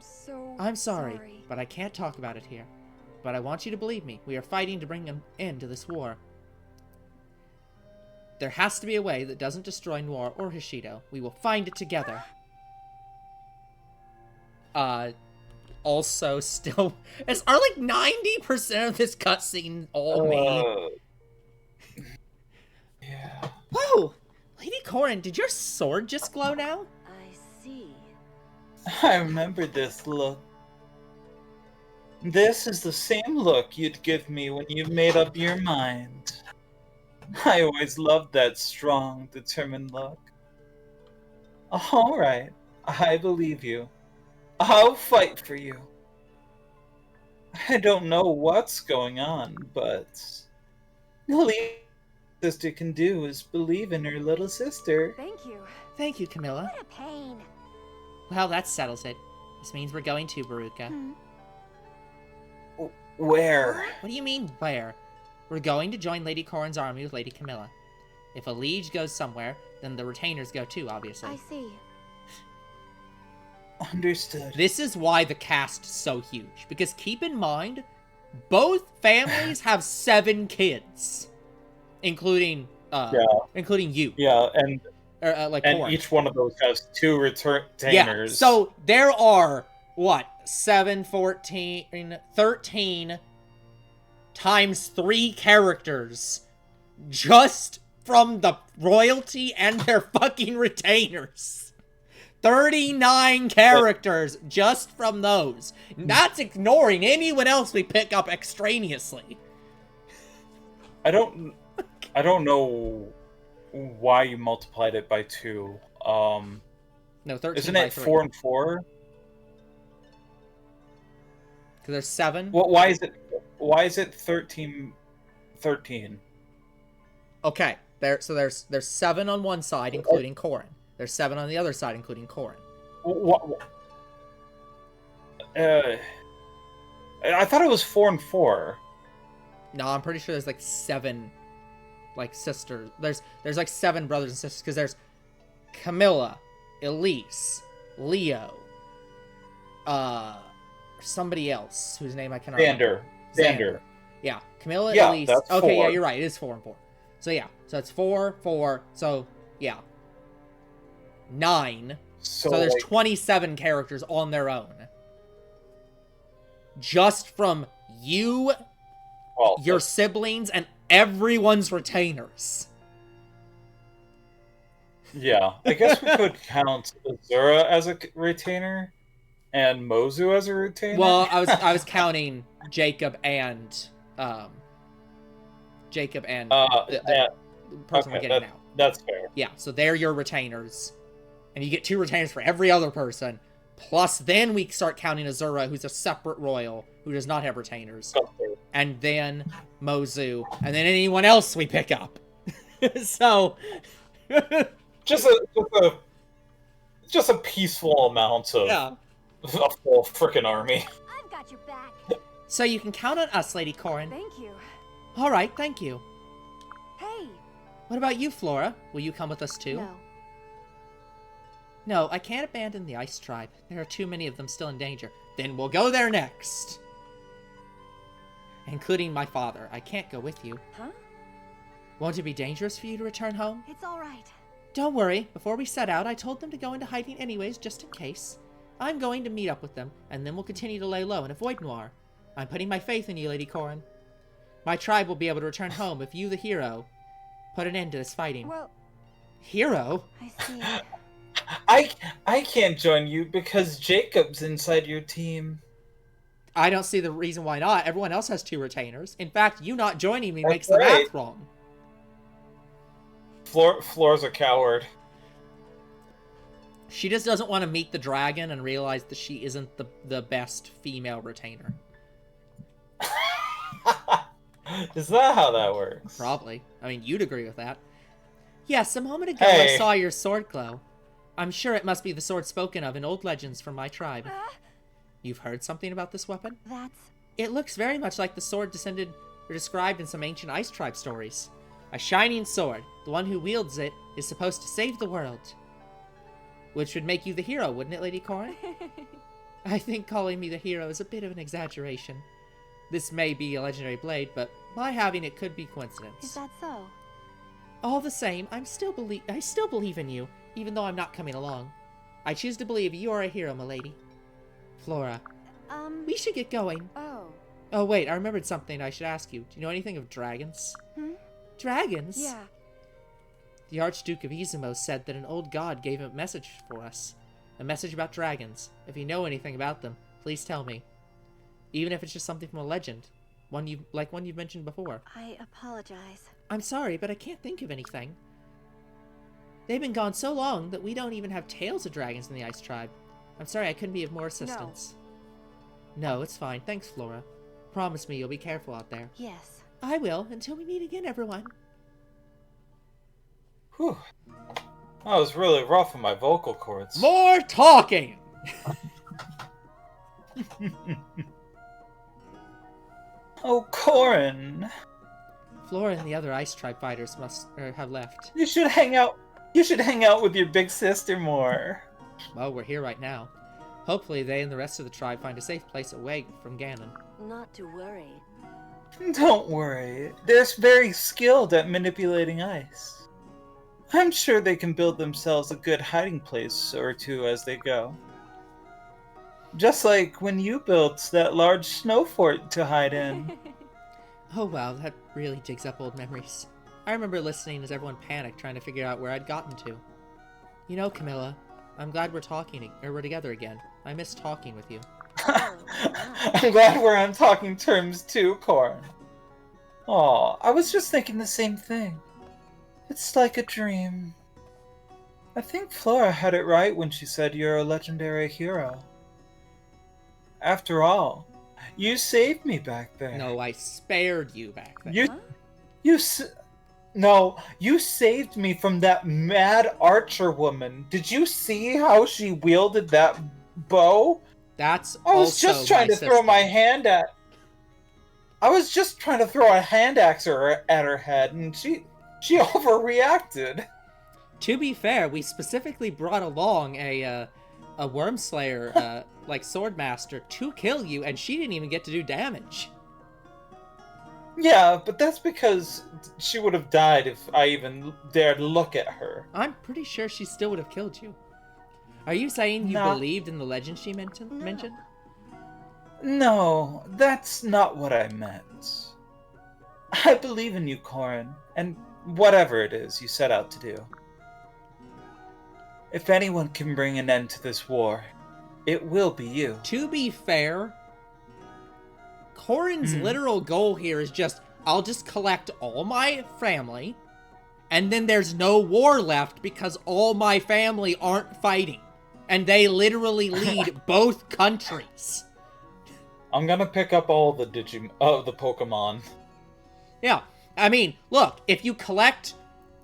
I'm sorry, but I can't talk about it here. But I want you to believe me. We are fighting to bring an end to this war. There has to be a way that doesn't destroy Noir or Hoshido. We will find it together. Also, still... Are like 90% of this cutscene all me? Yeah. Whoa! Lady Corrin, did your sword just glow now? I see. I remember this look. This is the same look you'd give me when you made up your mind. I always loved that strong, determined look. Alright, I believe you. I'll fight for you. I don't know what's going on, but the least sister can do is believe in her little sister. Thank you. Thank you, Camilla. What a pain. Well, that settles it. This means we're going to Baruka. Where? What do you mean, where? We're going to join Lady Corrin's army with Lady Camilla. If a liege goes somewhere, then the retainers go too, obviously. I see. Understood. This is why the cast's so huge. Because keep in mind, both families have 7 kids. Including you. Yeah, and Corrin. each one of those has 2 retainers. Yeah, so there are, what, 7, 14, 13 times 3 characters just from the royalty and their fucking retainers. 39 characters just from those. That's ignoring anyone else we pick up extraneously. I don't know why you multiplied it by 2. No, 13 Isn't by it 3. 4 and 4? Because there's 7. Well, why is it 13? Okay, there's 7 on one side, including Corrin. There's 7 on the other side, including Corrin. What? I thought it was 4 and 4. No, I'm pretty sure there's like 7, like sisters. There's like 7 brothers and sisters because there's Camilla, Elise, Leo, somebody else whose name I cannot remember. Xander. Yeah, Camilla, Yeah, Elise. that's Okay, 4. yeah, you're right. It is 4 and 4. So yeah, so it's 4, 4. So yeah, 9. So there's like, 27 characters on their own. Just from you, your siblings, and everyone's retainers. Yeah, I guess we could count Azura as a retainer and Mozu as a retainer. Well, I was counting Jacob and the person we're getting now. That's fair. Yeah, so they're your retainers. And you get 2 retainers for every other person. Plus, then we start counting Azura, who's a separate royal, who does not have retainers. And then Mozu, and then anyone else we pick up. So... just a peaceful amount of a full frickin' army. I've got your back. So you can count on us, Lady Corrin. Thank you. Alright, thank you. Hey. What about you, Flora? Will you come with us too? No. No, I can't abandon the Ice Tribe. There are too many of them still in danger. Then we'll go there next. Including my father. I can't go with you. Huh? Won't it be dangerous for you to return home? It's all right. Don't worry. Before we set out, I told them to go into hiding anyways, just in case. I'm going to meet up with them, and then we'll continue to lay low and avoid Noir. I'm putting my faith in you, Lady Corrin. My tribe will be able to return home if you, the hero, put an end to this fighting. Well... Hero? I see. I can't join you because Jacob's inside your team. I don't see the reason why not. Everyone else has 2 retainers. In fact, you not joining me makes That's the right. math wrong. Floor's a coward. She just doesn't want to meet the dragon and realize that she isn't the best female retainer. Is that how that works? Probably. I mean, you'd agree with that. Yes, a moment ago Hey. I saw your sword glow. I'm sure it must be the sword spoken of in old legends from my tribe. You've heard something about this weapon? That's... It looks very much like the sword described in some ancient Ice Tribe stories. A shining sword. The one who wields it is supposed to save the world. Which would make you the hero, wouldn't it, Lady Corrin? I think calling me the hero is a bit of an exaggeration. This may be a legendary blade, but my having it could be coincidence. Is that so? All the same, I still believe in you, even though I'm not coming along. I choose to believe you are a hero, milady. Flora, we should get going. Oh. Oh wait, I remembered something I should ask you. Do you know anything of dragons? Dragons? Yeah. The Archduke of Izumo said that an old god gave him a message for us. A message about dragons. If you know anything about them, please tell me. Even if it's just something from a legend. One you've mentioned before. I apologize. I'm sorry, but I can't think of anything. They've been gone so long that we don't even have tales of dragons in the Ice Tribe. I'm sorry I couldn't be of more assistance. No, it's fine. Thanks, Flora. Promise me you'll be careful out there. Yes. I will, until we meet again, everyone. Whew. That was really rough on my vocal cords. More talking! Oh, Corrin. Flora and the other Ice Tribe fighters must have left. You should hang out. You should hang out with your big sister more. Well, we're here right now. Hopefully they and the rest of the tribe find a safe place away from Ganon. Not to worry. Don't worry. They're very skilled at manipulating ice. I'm sure they can build themselves a good hiding place or two as they go. Just like when you built that large snow fort to hide in. Oh wow, that really digs up old memories. I remember listening as everyone panicked trying to figure out where I'd gotten to. You know, Camilla, I'm glad we're together again. I miss talking with you. I'm glad we're on talking terms too, Corrin. Aw, I was just thinking the same thing. It's like a dream. I think Flora had it right when she said you're a legendary hero. After all, you saved me back there. No, I spared you back then. No, you saved me from that mad archer woman. Did you see how she wielded that bow? That's I was also just trying my to throw my sister. hand at. I was just trying to throw a hand axe at her head, and she overreacted. To be fair, we specifically brought along a worm slayer, like sword master, to kill you, and she didn't even get to do damage. Yeah, but that's because she would have died if I even dared look at her. I'm pretty sure she still would have killed you. Are you saying you Nah. believed in the legend she mentioned? No, that's not what I meant. I believe in you, Corin, and whatever it is you set out to do. If anyone can bring an end to this war, it will be you. To be fair, Corin's literal goal here is I'll just collect all my family, and then there's no war left because all my family aren't fighting. And they literally lead both countries. I'm gonna pick up all the the Pokemon. Yeah, I mean, look, if you catch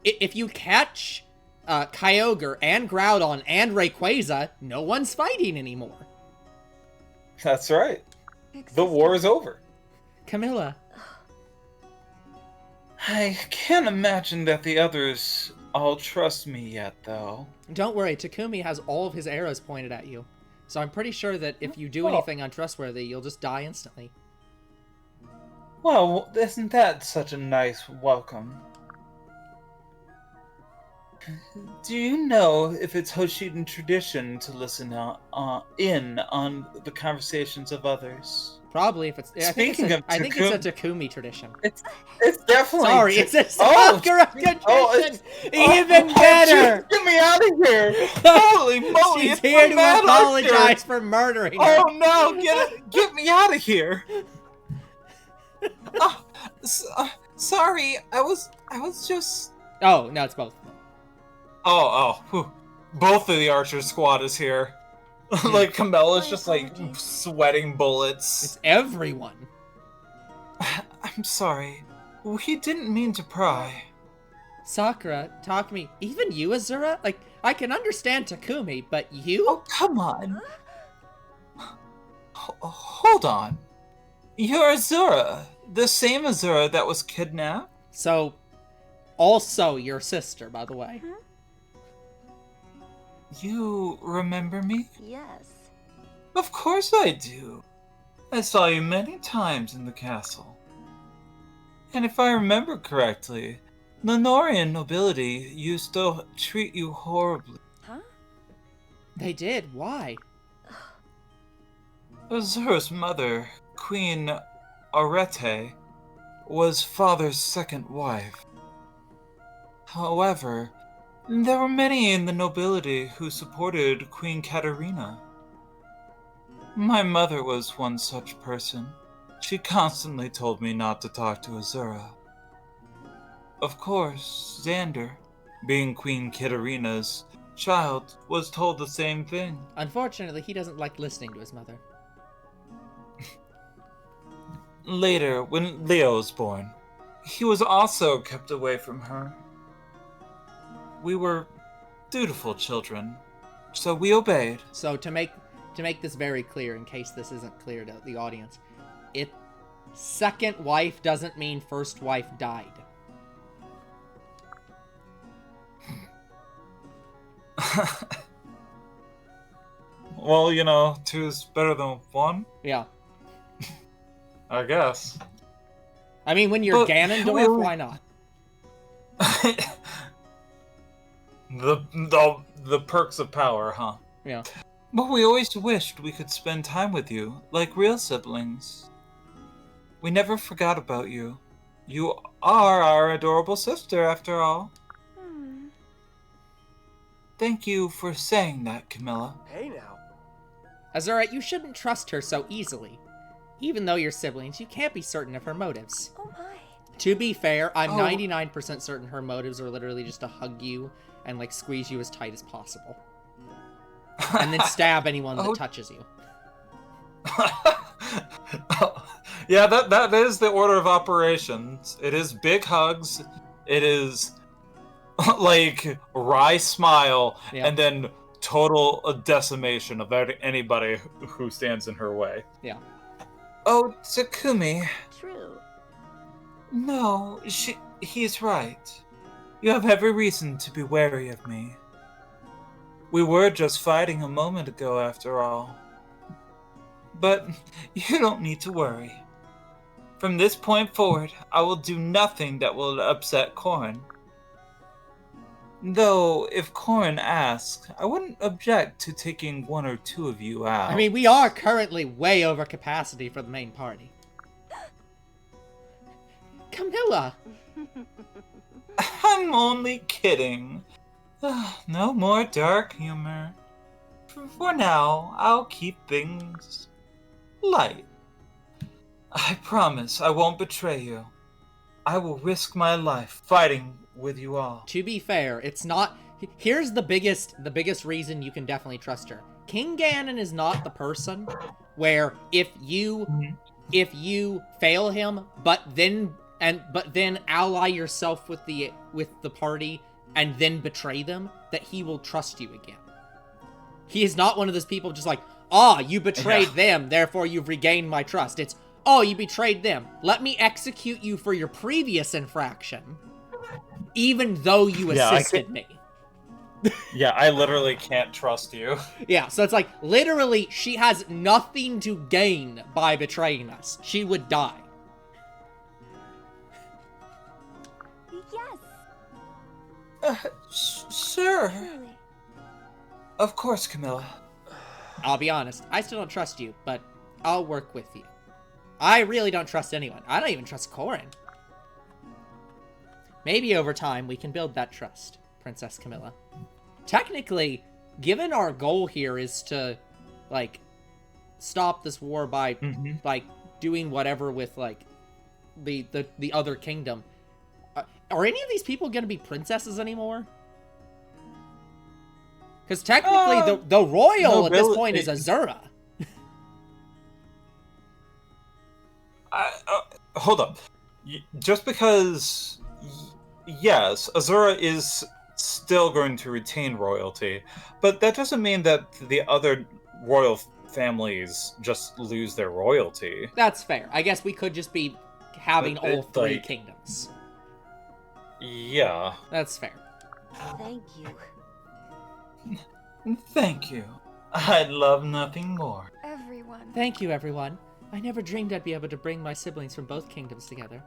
Kyogre and Groudon and Rayquaza, no one's fighting anymore. That's right. Big The war is sister. over. Camilla, I can't imagine that the others all trust me yet, though. don't worry, Takumi has all of his arrows pointed at you. So I'm pretty sure that if you do anything untrustworthy, you'll just die instantly. Well, isn't that such a nice welcome? Do you know if it's Hoshidan tradition to listen in on the conversations of others? Probably if it's. I think Speaking of it's a Takumi tradition. It's definitely. Sorry, it's a Oh, Sakura tradition. it's- Even better. Get me out of here! Holy moly! She's it's here the to Mad apologize Archer! for murdering her. Oh no! Get me out of here! Sorry, I was just. Oh no, it's both. Whew. Both of the Archer squad is here. Like, Camilla's just, like, sweating bullets. It's everyone. I'm sorry. We didn't mean to pry. Sakura, Takumi, even you, Azura? Like, I can understand Takumi, but you? Oh, come on. Hold on. You're Azura. The same Azura that was kidnapped? So, also your sister, by the way. You remember me? Yes. Of course I do. I saw you many times in the castle. And if I remember correctly, the Norian nobility used to treat you horribly. Huh? They did. Why? Azura's mother, Queen Arete, was father's second wife. However, there were many in the nobility who supported Queen Katarina. My mother was one such person. She constantly told me not to talk to Azura. Of course, Xander, being Queen Katarina's child, was told the same thing. Unfortunately, he doesn't like listening to his mother. Later, when Leo was born, he was also kept away from her. We were dutiful children, so we obeyed. So to make this very clear, in case this isn't clear to the audience, second wife doesn't mean first wife died. Well, you know, two's better than one, Yeah. I guess. I mean, when you're But Ganondorf, we're- why not? The perks of power, huh? Yeah. But we always wished we could spend time with you, like real siblings. We never forgot about you. You are our adorable sister, after all. Hmm. Thank you for saying that, Camilla. Hey now. Azura, you shouldn't trust her so easily. Even though you're siblings, you can't be certain of her motives. Oh my. To be fair, I'm Oh. 99% certain her motives are literally just to hug you and, like, squeeze you as tight as possible. And then stab anyone that Oh. touches you. Yeah, that is the order of operations. It is big hugs, It is like wry smile Yeah. and then total decimation of anybody who stands in her way. Yeah. Oh, Takumi. True. No, he's right. You have every reason to be wary of me. We were just fighting a moment ago, after all. But you don't need to worry. From this point forward, I will do nothing that will upset Korin. Though, if Korin asks, I wouldn't object to taking one or two of you out. I mean, we are currently way over capacity for the main party. Camilla! I'm only kidding. No more dark humor. For now, I'll keep things light. I promise I won't betray you. I will risk my life fighting with you all. To be fair, it's not... Here's the biggest reason you can definitely trust her. King Ganon is not the person where if you fail him, but then ally yourself with the party and then betray them, that he will trust you again. He is not one of those people just like, you betrayed them, therefore you've regained my trust. It's, you betrayed them. Let me execute you for your previous infraction, even though you assisted me. Yeah, I literally can't trust you. Yeah, so it's like, literally, she has nothing to gain by betraying us. She would die. Yes. Sure. Truly. Of course, Camilla. I'll be honest, I still don't trust you, but I'll work with you. I really don't trust anyone. I don't even trust Korin. Maybe over time we can build that trust, Princess Camilla. Technically, given our goal here is to, like, stop this war by, like, doing whatever with, like, the other kingdom, are any of these people gonna be princesses anymore? Because technically, the royal at this point is Azura. Hold up. Just because, yes, Azura is still going to retain royalty, but that doesn't mean that the other royal families just lose their royalty. That's fair. I guess we could just be having all three kingdoms. Yeah. That's fair. Thank you. Thank you. I'd love nothing more. Everyone. Thank you, everyone. I never dreamed I'd be able to bring my siblings from both kingdoms together.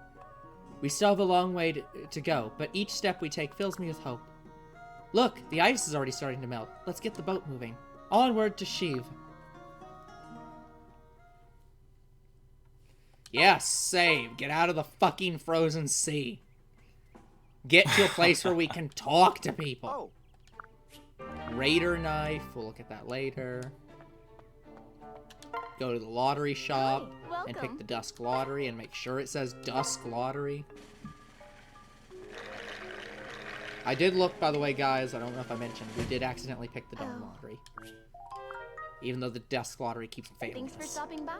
We still have a long way to go, but each step we take fills me with hope. Look, the ice is already starting to melt. Let's get the boat moving. Onward to Sheev. Yes, save. Get out of the fucking frozen sea. Get to a place where we can talk to people. Raider knife. We'll look at that later. Go to the lottery shop and pick the Dusk Lottery and make sure it says Dusk Lottery. I did look, by the way, guys. I don't know if I mentioned. We did accidentally pick the Dawn Lottery. Even though the Dusk Lottery keeps failing Thanks for us. stopping by.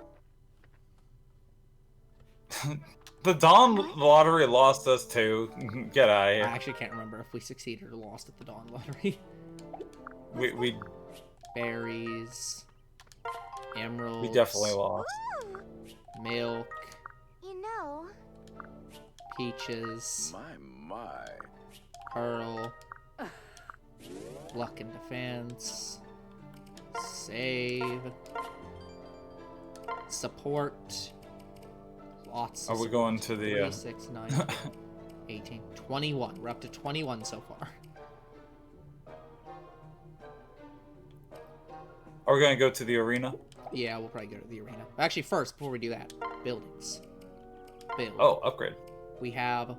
The Dawn Lottery lost us too. Get out of I here. actually can't remember if we succeeded or lost at the Dawn Lottery. We Berries. Emeralds. we definitely lost. Ooh, Milk. you know. Peaches. My. Pearl. Luck and Defense. Save. Support. Lots of Are we going to the 3, 6, 9, 18, 21. We're up to 21 so far. Are we gonna go to the arena? Yeah, we'll probably go to the arena. Actually, first, before we do that, buildings. Build. Oh, upgrade. We have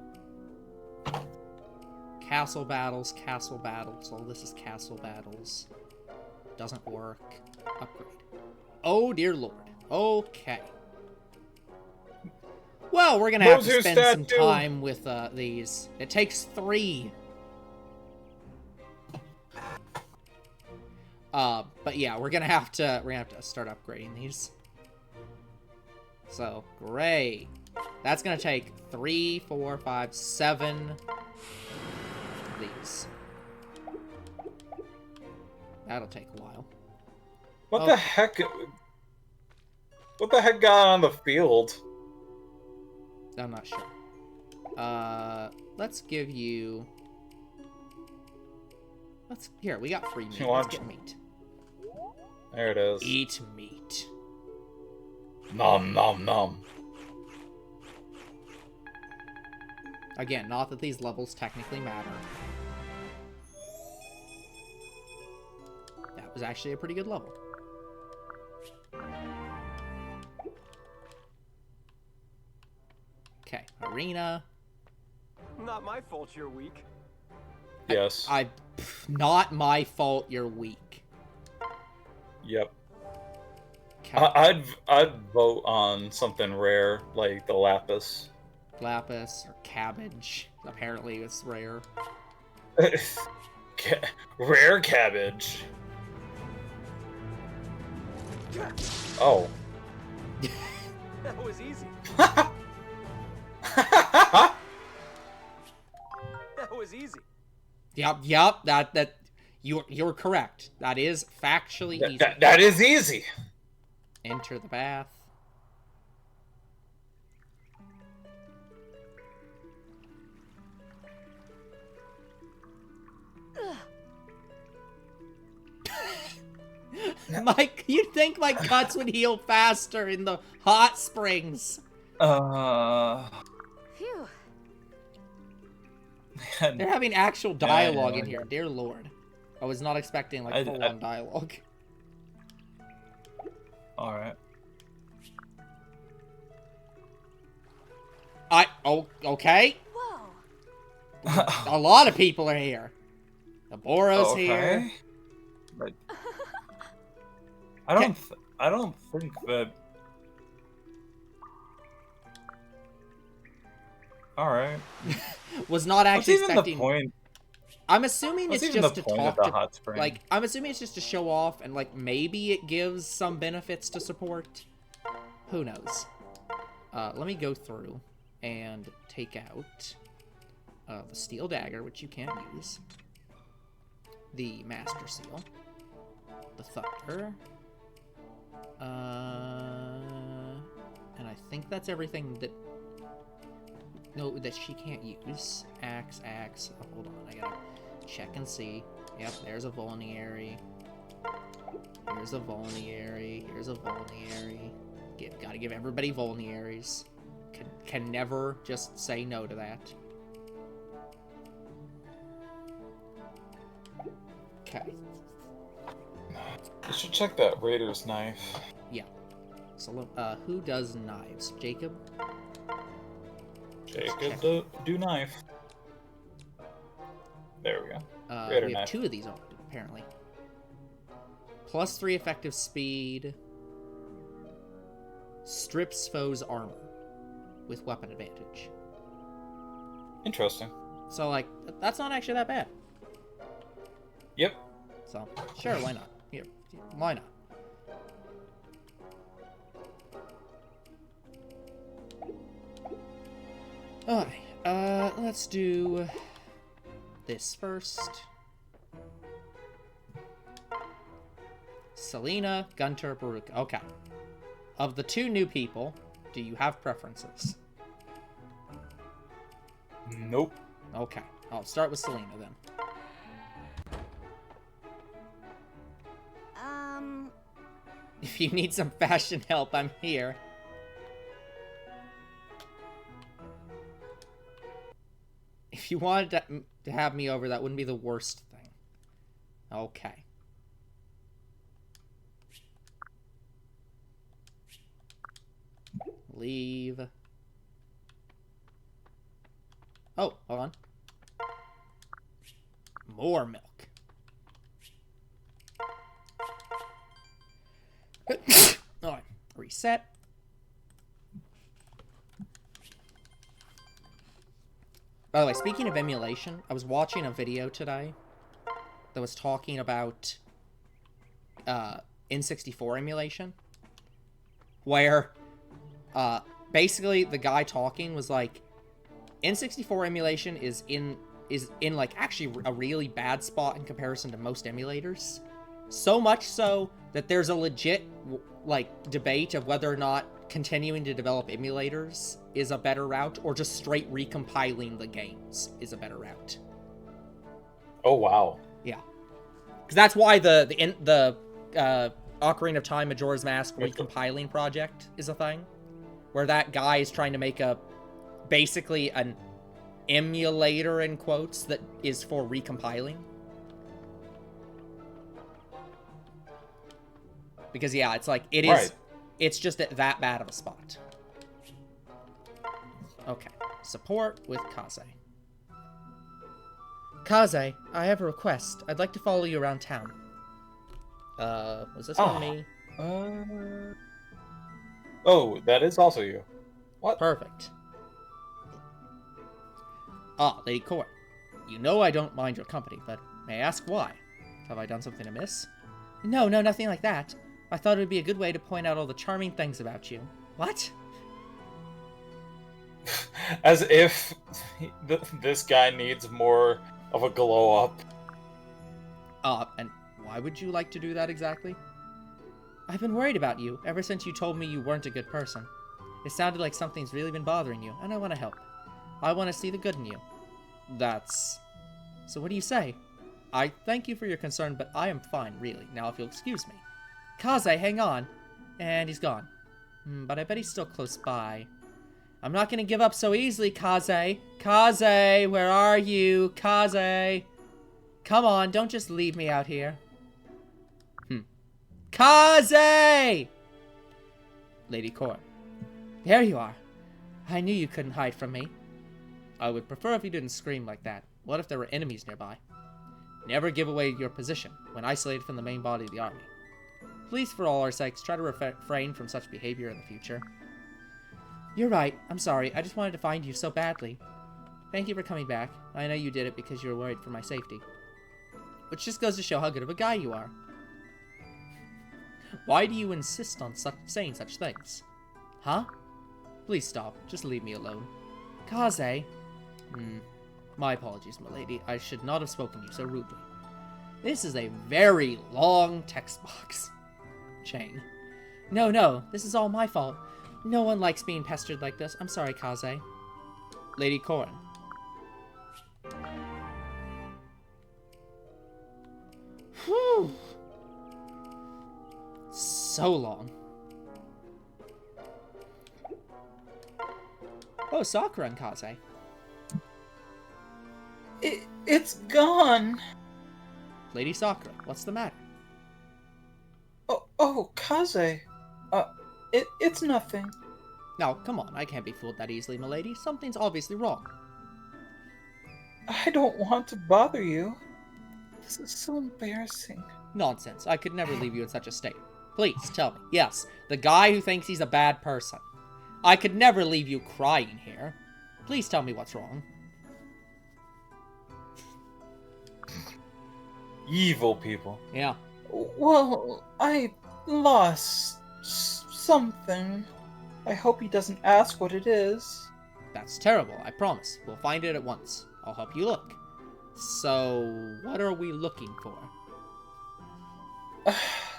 castle battles, castle battles. Oh, this is castle battles. Doesn't work. Upgrade. Oh, dear lord. Okay. Well, we're gonna have to spend some time with these. It takes 3. But yeah, we're gonna have to start upgrading these. So great. That's gonna take 3, 4, 5, 7 these. That'll take a while. What the heck? What the heck got on the field? I'm not sure. Let's give you... Here, we got free meat. Let's get meat. There it is. Eat meat. Nom nom nom. Again, not that these levels technically matter. That was actually a pretty good level. Okay, arena. Not my fault you're weak. Yes. Not my fault you're weak. Yep. Okay. I'd vote on something rare like the lapis. Lapis or cabbage. Apparently it's rare. Rare cabbage. Oh. That was easy. That was easy. Yep. That you're correct. That is factually easy. That is easy. Enter the bath. Mike, you'd think my cuts would heal faster in the hot springs. Phew. They're having actual dialogue in here. Dear Lord. I was not expecting like full-on dialogue. Alright. Okay. Whoa. A lot of people are here. The Boro's here. But I don't think that. All right. Was not actually What's even expecting. the point? I'm assuming it's just to talk the to. hot spring? Like, I'm assuming it's just to show off, and like maybe it gives some benefits to support. Who knows? Let me go through and take out the steel dagger, which you can't use. The master seal. The thunder. And I think that's everything that. No, that she can't use. Axe. Oh, hold on, I gotta check and see. Yep, there's a vulnerary. Here's a vulnerary. Here's a vulnerary. Gotta give everybody vulneraries. Can never just say no to that. Okay. You should check that Raider's knife. Yeah. So, who does knives? Jacob? Jacob, do knife. There we go. We have knife. 2 of these, apparently. +3 effective speed. Strips foes' armor with weapon advantage. Interesting. So, like, that's not actually that bad. Yep. So, sure, why not? Here, why not? Alright, let's do this first. Selena, Gunter, Baruch. Okay. Of the 2 new people, do you have preferences? Nope. Okay. I'll start with Selena then. If you need some fashion help, I'm here. If you wanted to have me over, that wouldn't be the worst thing. Okay. Leave. Oh, hold on. More milk. Alright, reset. By the way, speaking of emulation, I was watching a video today that was talking about N64 emulation, where basically the guy talking was like, N64 emulation is is in, like, actually a really bad spot in comparison to most emulators. So much so that there's a legit, like, debate of whether or not continuing to develop emulators is a better route, or just straight recompiling the games is a better route. Oh, wow. Yeah. Because that's why the Ocarina of Time Majora's Mask recompiling project is a thing. Where that guy is trying to make basically an emulator, in quotes, that is for recompiling. Because, yeah, it's like, it is... Right. It's just at that bad of a spot. Okay. Support with Kaze. Kaze, I have a request. I'd like to follow you around town. Was this one me? Oh, that is also you. What? Perfect. Ah, Lady Court. You know I don't mind your company, but may I ask why? Have I done something amiss? No, nothing like that. I thought it would be a good way to point out all the charming things about you. What? As if this guy needs more of a glow up. And why would you like to do that exactly? I've been worried about you ever since you told me you weren't a good person. It sounded like something's really been bothering you, and I want to help. I want to see the good in you. So what do you say? I thank you for your concern, but I am fine, really. Now, if you'll excuse me. Kaze, hang on. And he's gone. But I bet he's still close by. I'm not gonna give up so easily, Kaze. Kaze, where are you? Kaze. Come on, don't just leave me out here. Kaze! Lady Court. There you are. I knew you couldn't hide from me. I would prefer if you didn't scream like that. What if there were enemies nearby? Never give away your position when isolated from the main body of the army. Please, for all our sakes, try to refrain from such behavior in the future. You're right. I'm sorry. I just wanted to find you so badly. Thank you for coming back. I know you did it because you were worried for my safety. Which just goes to show how good of a guy you are. Why do you insist on saying such things? Huh? Please stop. Just leave me alone. Kaze. My apologies, milady. I should not have spoken to you so rudely. This is a very long text box chain. No, this is all my fault. No one likes being pestered like this. I'm sorry, Kaze. Lady Corrin. Whew. So long. Oh, Sakura and Kaze. It's gone. Lady Sakura, what's the matter? Oh, Kaze. It's nothing. Now, come on, I can't be fooled that easily, milady. Something's obviously wrong. I don't want to bother you. This is so embarrassing. Nonsense. I could never leave you in such a state. Please, tell me. Yes, the guy who thinks he's a bad person. I could never leave you crying here. Please tell me what's wrong. Evil people. Yeah. Well, I lost something. I hope he doesn't ask what it is. That's terrible, I promise. We'll find it at once. I'll help you look. So, what are we looking for?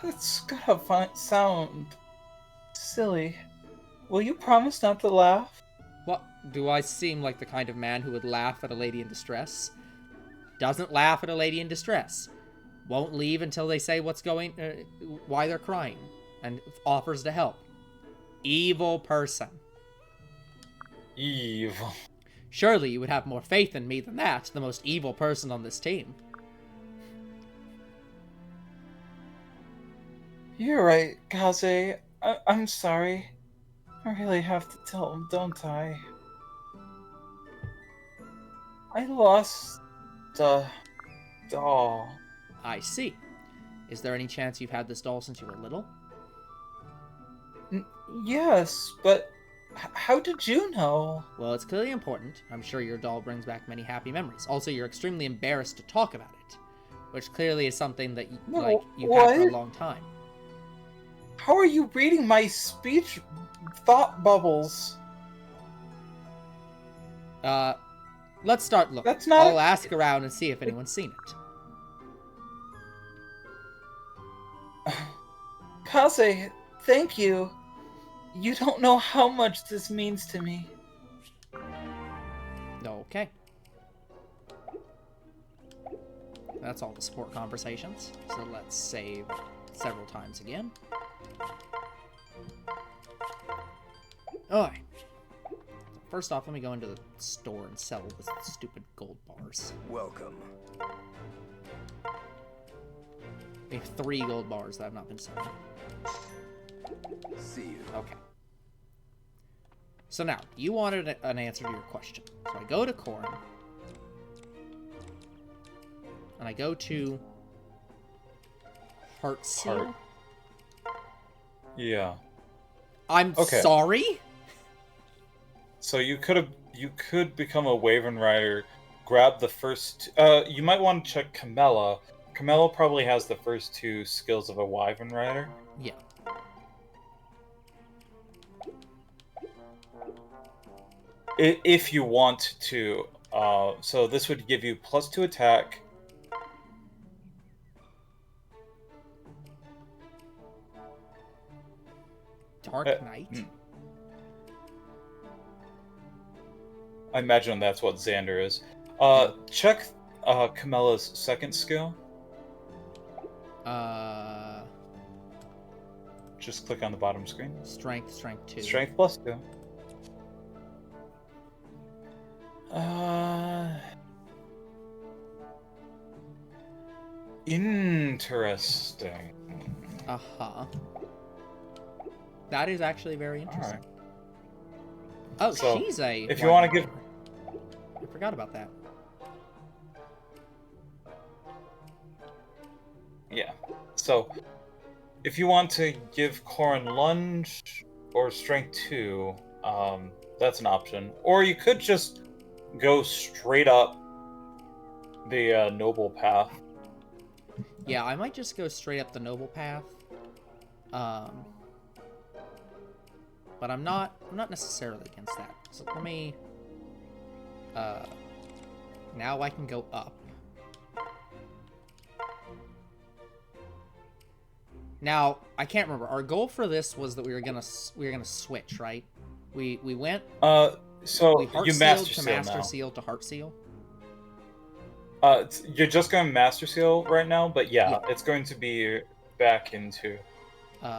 It's gonna sound silly. Will you promise not to laugh? What? Do I seem like the kind of man who would laugh at a lady in distress? Doesn't laugh at a lady in distress. Won't leave until they say why they're crying, and offers to help. Evil person. Evil. Surely you would have more faith in me than that, the most evil person on this team. You're right, Kaze. I'm sorry. I really have to tell him, don't I? I lost the doll. I see. Is there any chance you've had this doll since you were little? Yes, but how did you know? Well, it's clearly important. I'm sure your doll brings back many happy memories. Also, you're extremely embarrassed to talk about it, which clearly is something that you've had for a long time. How are you reading my thought bubbles? Let's start looking. That's not I'll ask around and see if anyone's seen it. Kaze, thank you. You don't know how much this means to me. Okay. That's all the support conversations. So let's save several times again. Alright. First off, let me go into the store and sell the stupid gold bars. Welcome. We have 3 gold bars that have not been sold. See you. Okay. So now, you wanted an answer to your question. So I go to Corn. And I go to Heart Seal. Heart. Yeah. I'm Okay. sorry? So you could become a Wyvern Rider, grab the first. You might want to check Camilla. Camilla probably has the first 2 skills of a Wyvern Rider. Yeah. If you want to. So this would give you +2 attack. Dark Knight? I imagine that's what Xander is. Check Camilla's second skill. Just click on the bottom screen. Strength 2. Strength +2. Interesting. Uh-huh. That is actually very interesting. Alright. Oh, So, she's a... if you want to give... I forgot about that. Yeah. So, if you want to give Corin lunge or strength 2, that's an option. Or you could just go straight up the noble path. Yeah, I might just go straight up the noble path. But I'm not necessarily against that. So let me... now I can go up. Now, I can't remember. Our goal for this was that we were gonna switch, right? We went... So we heart you sealed master to seal master now. seal to heart seal. You're just going master seal right now, but yeah, Yeah. it's going to be back into...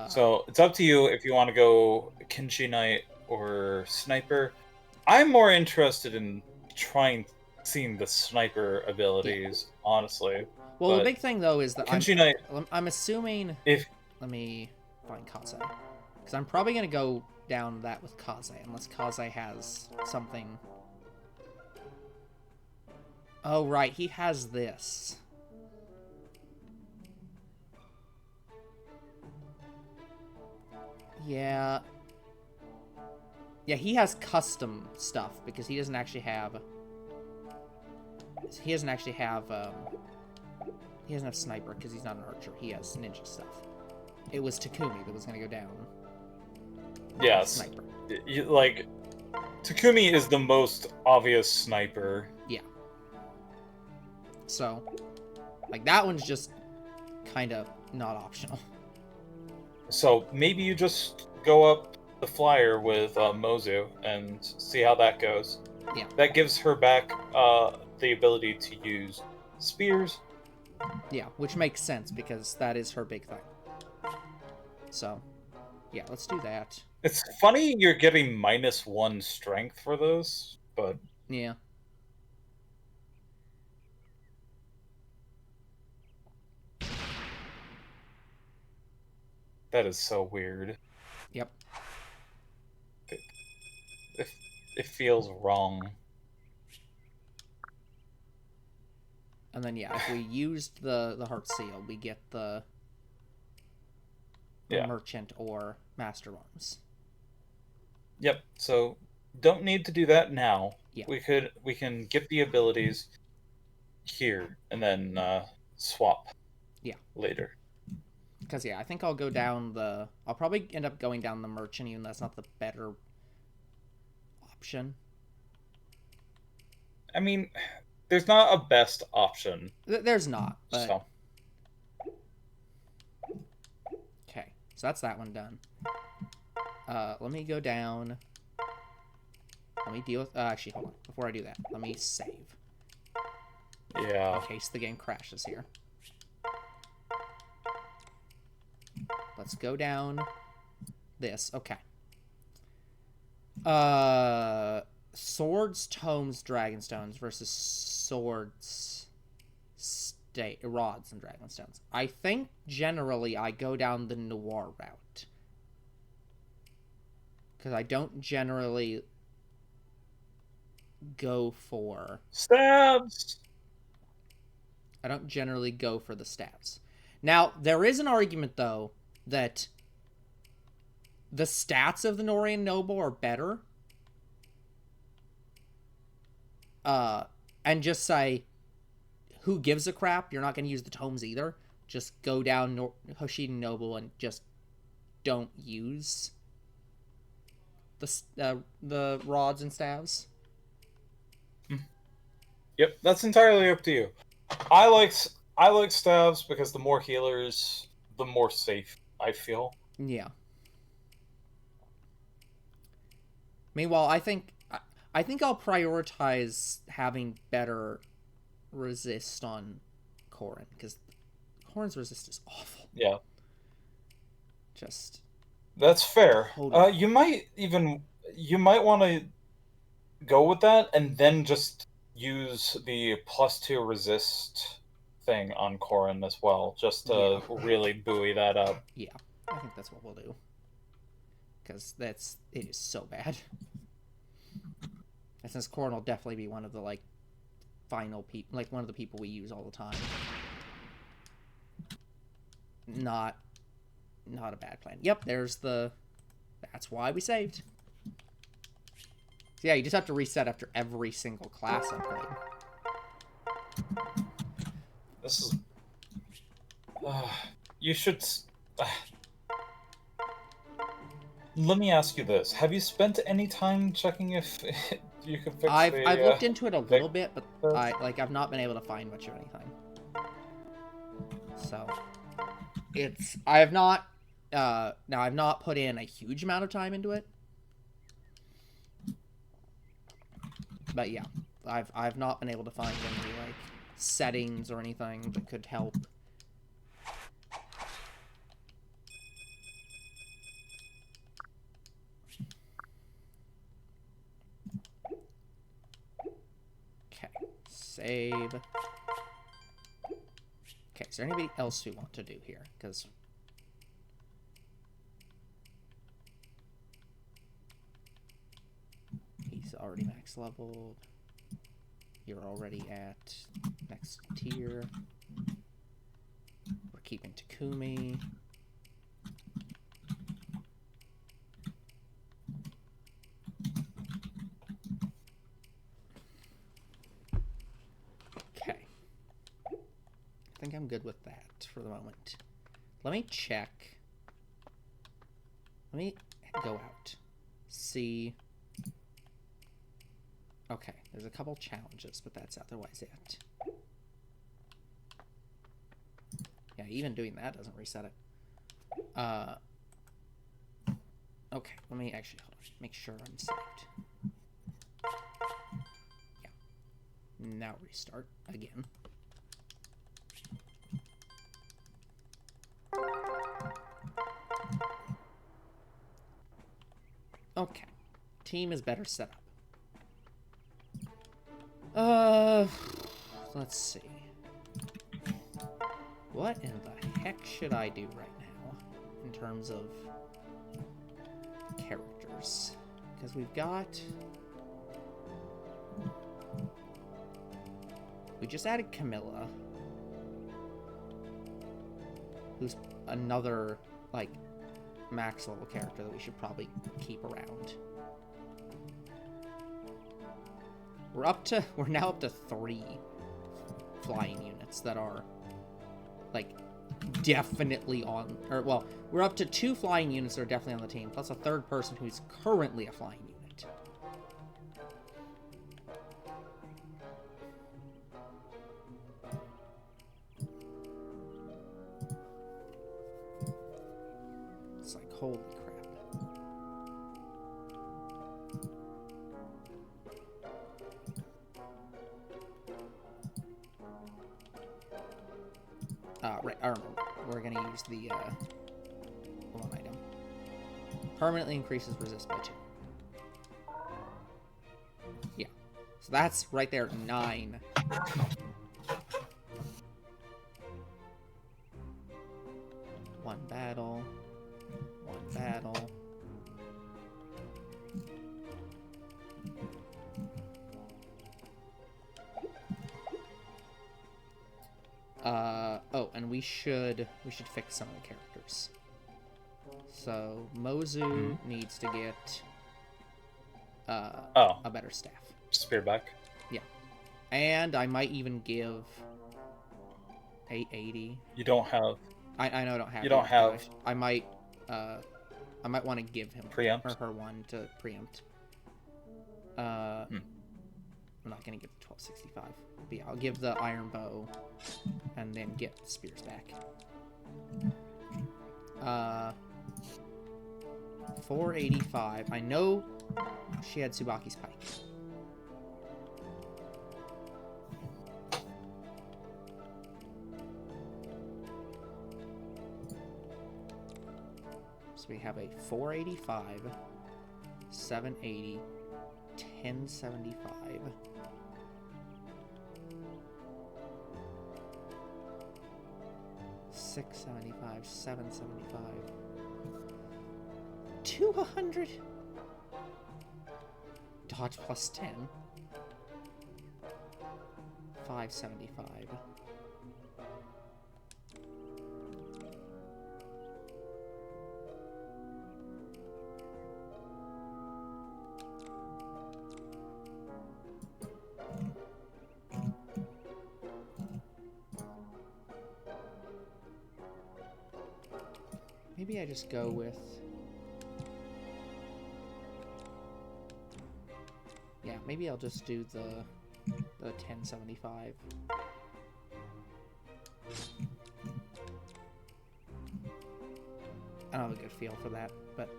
So it's up to you if you want to go Kinshi Knight or Sniper. I'm more interested in seeing the Sniper abilities, honestly. well, the but big thing though is that Kinshi Knight, I'm assuming. if Let me find Kaze, because I'm probably gonna go down that with Kaze unless Kaze has something. Oh right, he has this. Yeah. Yeah, he has custom stuff because he doesn't actually have. He doesn't actually have. He doesn't have sniper because he's not an archer. He has ninja stuff. It was Takumi that was gonna go down. yes, Sniper. like Takumi is the most obvious sniper. Yeah. So, like that one's just kind of not optional. So maybe you just go up the flyer with Mozu and see how that goes. Yeah. That gives her back the ability to use spears. Yeah, which makes sense because that is her big thing. So, yeah, let's do that. It's funny you're getting -1 strength for those, but Yeah. that is so weird. Yep. It feels wrong. And then yeah, if we used the heart seal, we get the Yeah. merchant or master arms. Yep. So don't need to do that now. Yeah. We can get the abilities here and then swap. Yeah. Later. Because yeah, I think I'll go down the. I'll probably end up going down the merchant, even though that's not the better option. I mean, there's not a best option. There's not, but... So. Okay, so that's that one done. Let me go down. Let me deal with... actually, hold on. Before I do that, let me save. Yeah. In case the game crashes here. Let's go down this. Okay. Swords, tomes, dragonstones versus swords, rods, and dragonstones. I think generally I go down the noir route. Because I don't generally go for... Stabs! I don't generally go for the stats. Now, there is an argument, though, that the stats of the Norian Noble are better. And just say, who gives a crap? You're not going to use the tomes either. Just go down Hoshiden Noble and just don't use the rods and staves. Yep, that's entirely up to you. I like staves because the more healers, the more safe I feel. Yeah. Meanwhile, I think I'll prioritize having better resist on Corrin, because Corrin's resist is awful. Yeah. Just... That's fair. Totally. You might want to go with that and then just use the +2 resist thing on Corrin as well, just to really buoy that up. Yeah, I think that's what we'll do. Because it is so bad. And since Corrin will definitely be one of the, like, final people, like, one of the people we use all the time. Not a bad plan. Yep, there's the... That's why we saved. So yeah, you just have to reset after every single class upgrade. This is... you should... Let me ask you this. Have you spent any time checking if you can fix I've looked into it a little bit, but I've not been able to find much of anything. So... I have not... now, I've not put in a huge amount of time into it. But yeah, I've not been able to find any, like, settings or anything that could help. Okay, save. Okay, is there anybody else we want to do here? Because... he's already max leveled. You're already at next tier. We're keeping Takumi. Okay. I think I'm good with that for the moment. Let me check. Let me go out. See... Okay, there's a couple challenges, but that's otherwise it. Yeah, even doing that doesn't reset it. Okay, let me actually make sure I'm saved. Yeah. Now restart again. Okay. Team is better set up. Let's see. What in the heck should I do right now in terms of characters? Because we've got... we just added Camilla, who's another, like, max level character that we should probably keep around. We're now up to 3 flying units that are, like, definitely on, or, well, we're up to 2 flying units that are definitely on the team, plus a 3rd person who's currently a flying unit. Holy crap. Right, I remember. We're gonna use the, one item. Permanently increases resist by 2. Yeah. So that's right there, 9. One battle. One battle. Oh, and we should fix some of the characters. So Mozu needs to get a better staff. Spearback. Yeah. And I might even give 880. You don't have I know I don't have. You don't have I might want to give him preempt or her one to preempt. I'm not gonna give 1265. But yeah, I'll give the iron bow, and then get the spears back. 485. I know she had Tsubaki's pike. So we have a 485, 780, 1075. 675, 775, 200. Dodge plus 10. 575. Maybe I just go with... Yeah, maybe I'll just do the 1075. I don't have a good feel for that, but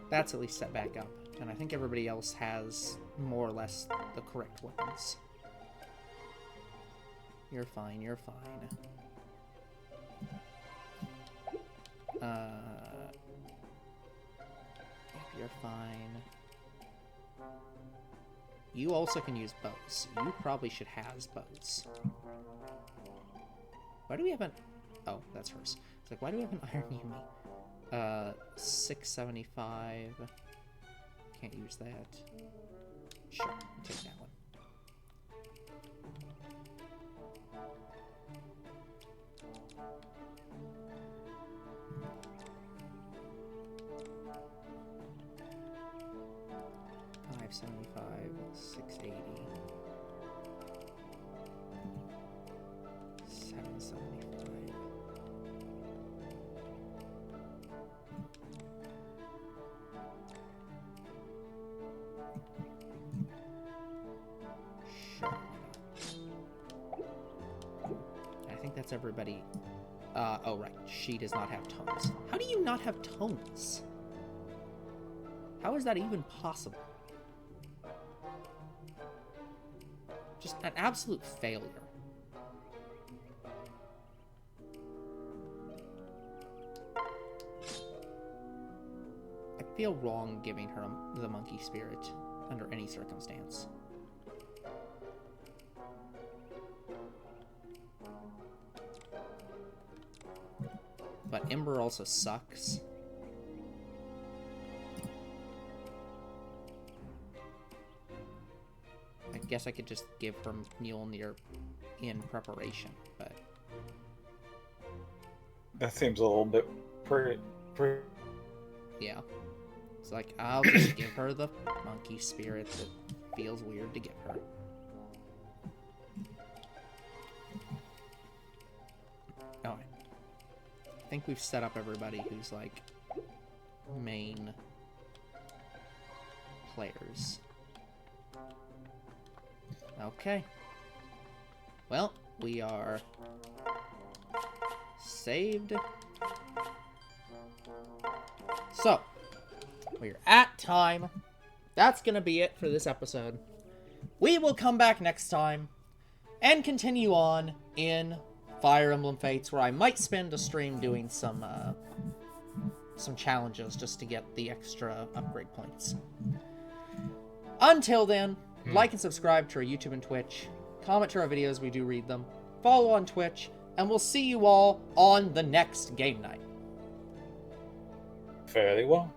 that's at least set back up. And I think everybody else has more or less the correct weapons. You're fine, you're fine. You're fine. You also can use bows. You probably should has bows. Why do we have an... Oh, that's hers. It's like, why do we have an Iron Yumi? 675. Can't use that. Sure, I'll take that one. $575, 680, 775. Sure. I think that's everybody. Oh right, she does not have tones. How do you not have tones? How is that even possible? Just an absolute failure. I feel wrong giving her the monkey spirit under any circumstance. But Ember also sucks. I guess I could just give her Mjolnir in preparation, but... That seems a little bit pretty... Yeah. It's like, I'll just give her the monkey spirit that feels weird to give her. Alright. I think we've set up everybody who's, like, main players. Okay. Well, we are saved. So, we're at time. That's gonna be it for this episode. We will come back next time and continue on in Fire Emblem Fates, where I might spend a stream doing some challenges just to get the extra upgrade points. Until then, like and subscribe to our YouTube and Twitch. Comment to our videos, we do read them. Follow on Twitch, and we'll see you all on the next game night. Fairly well.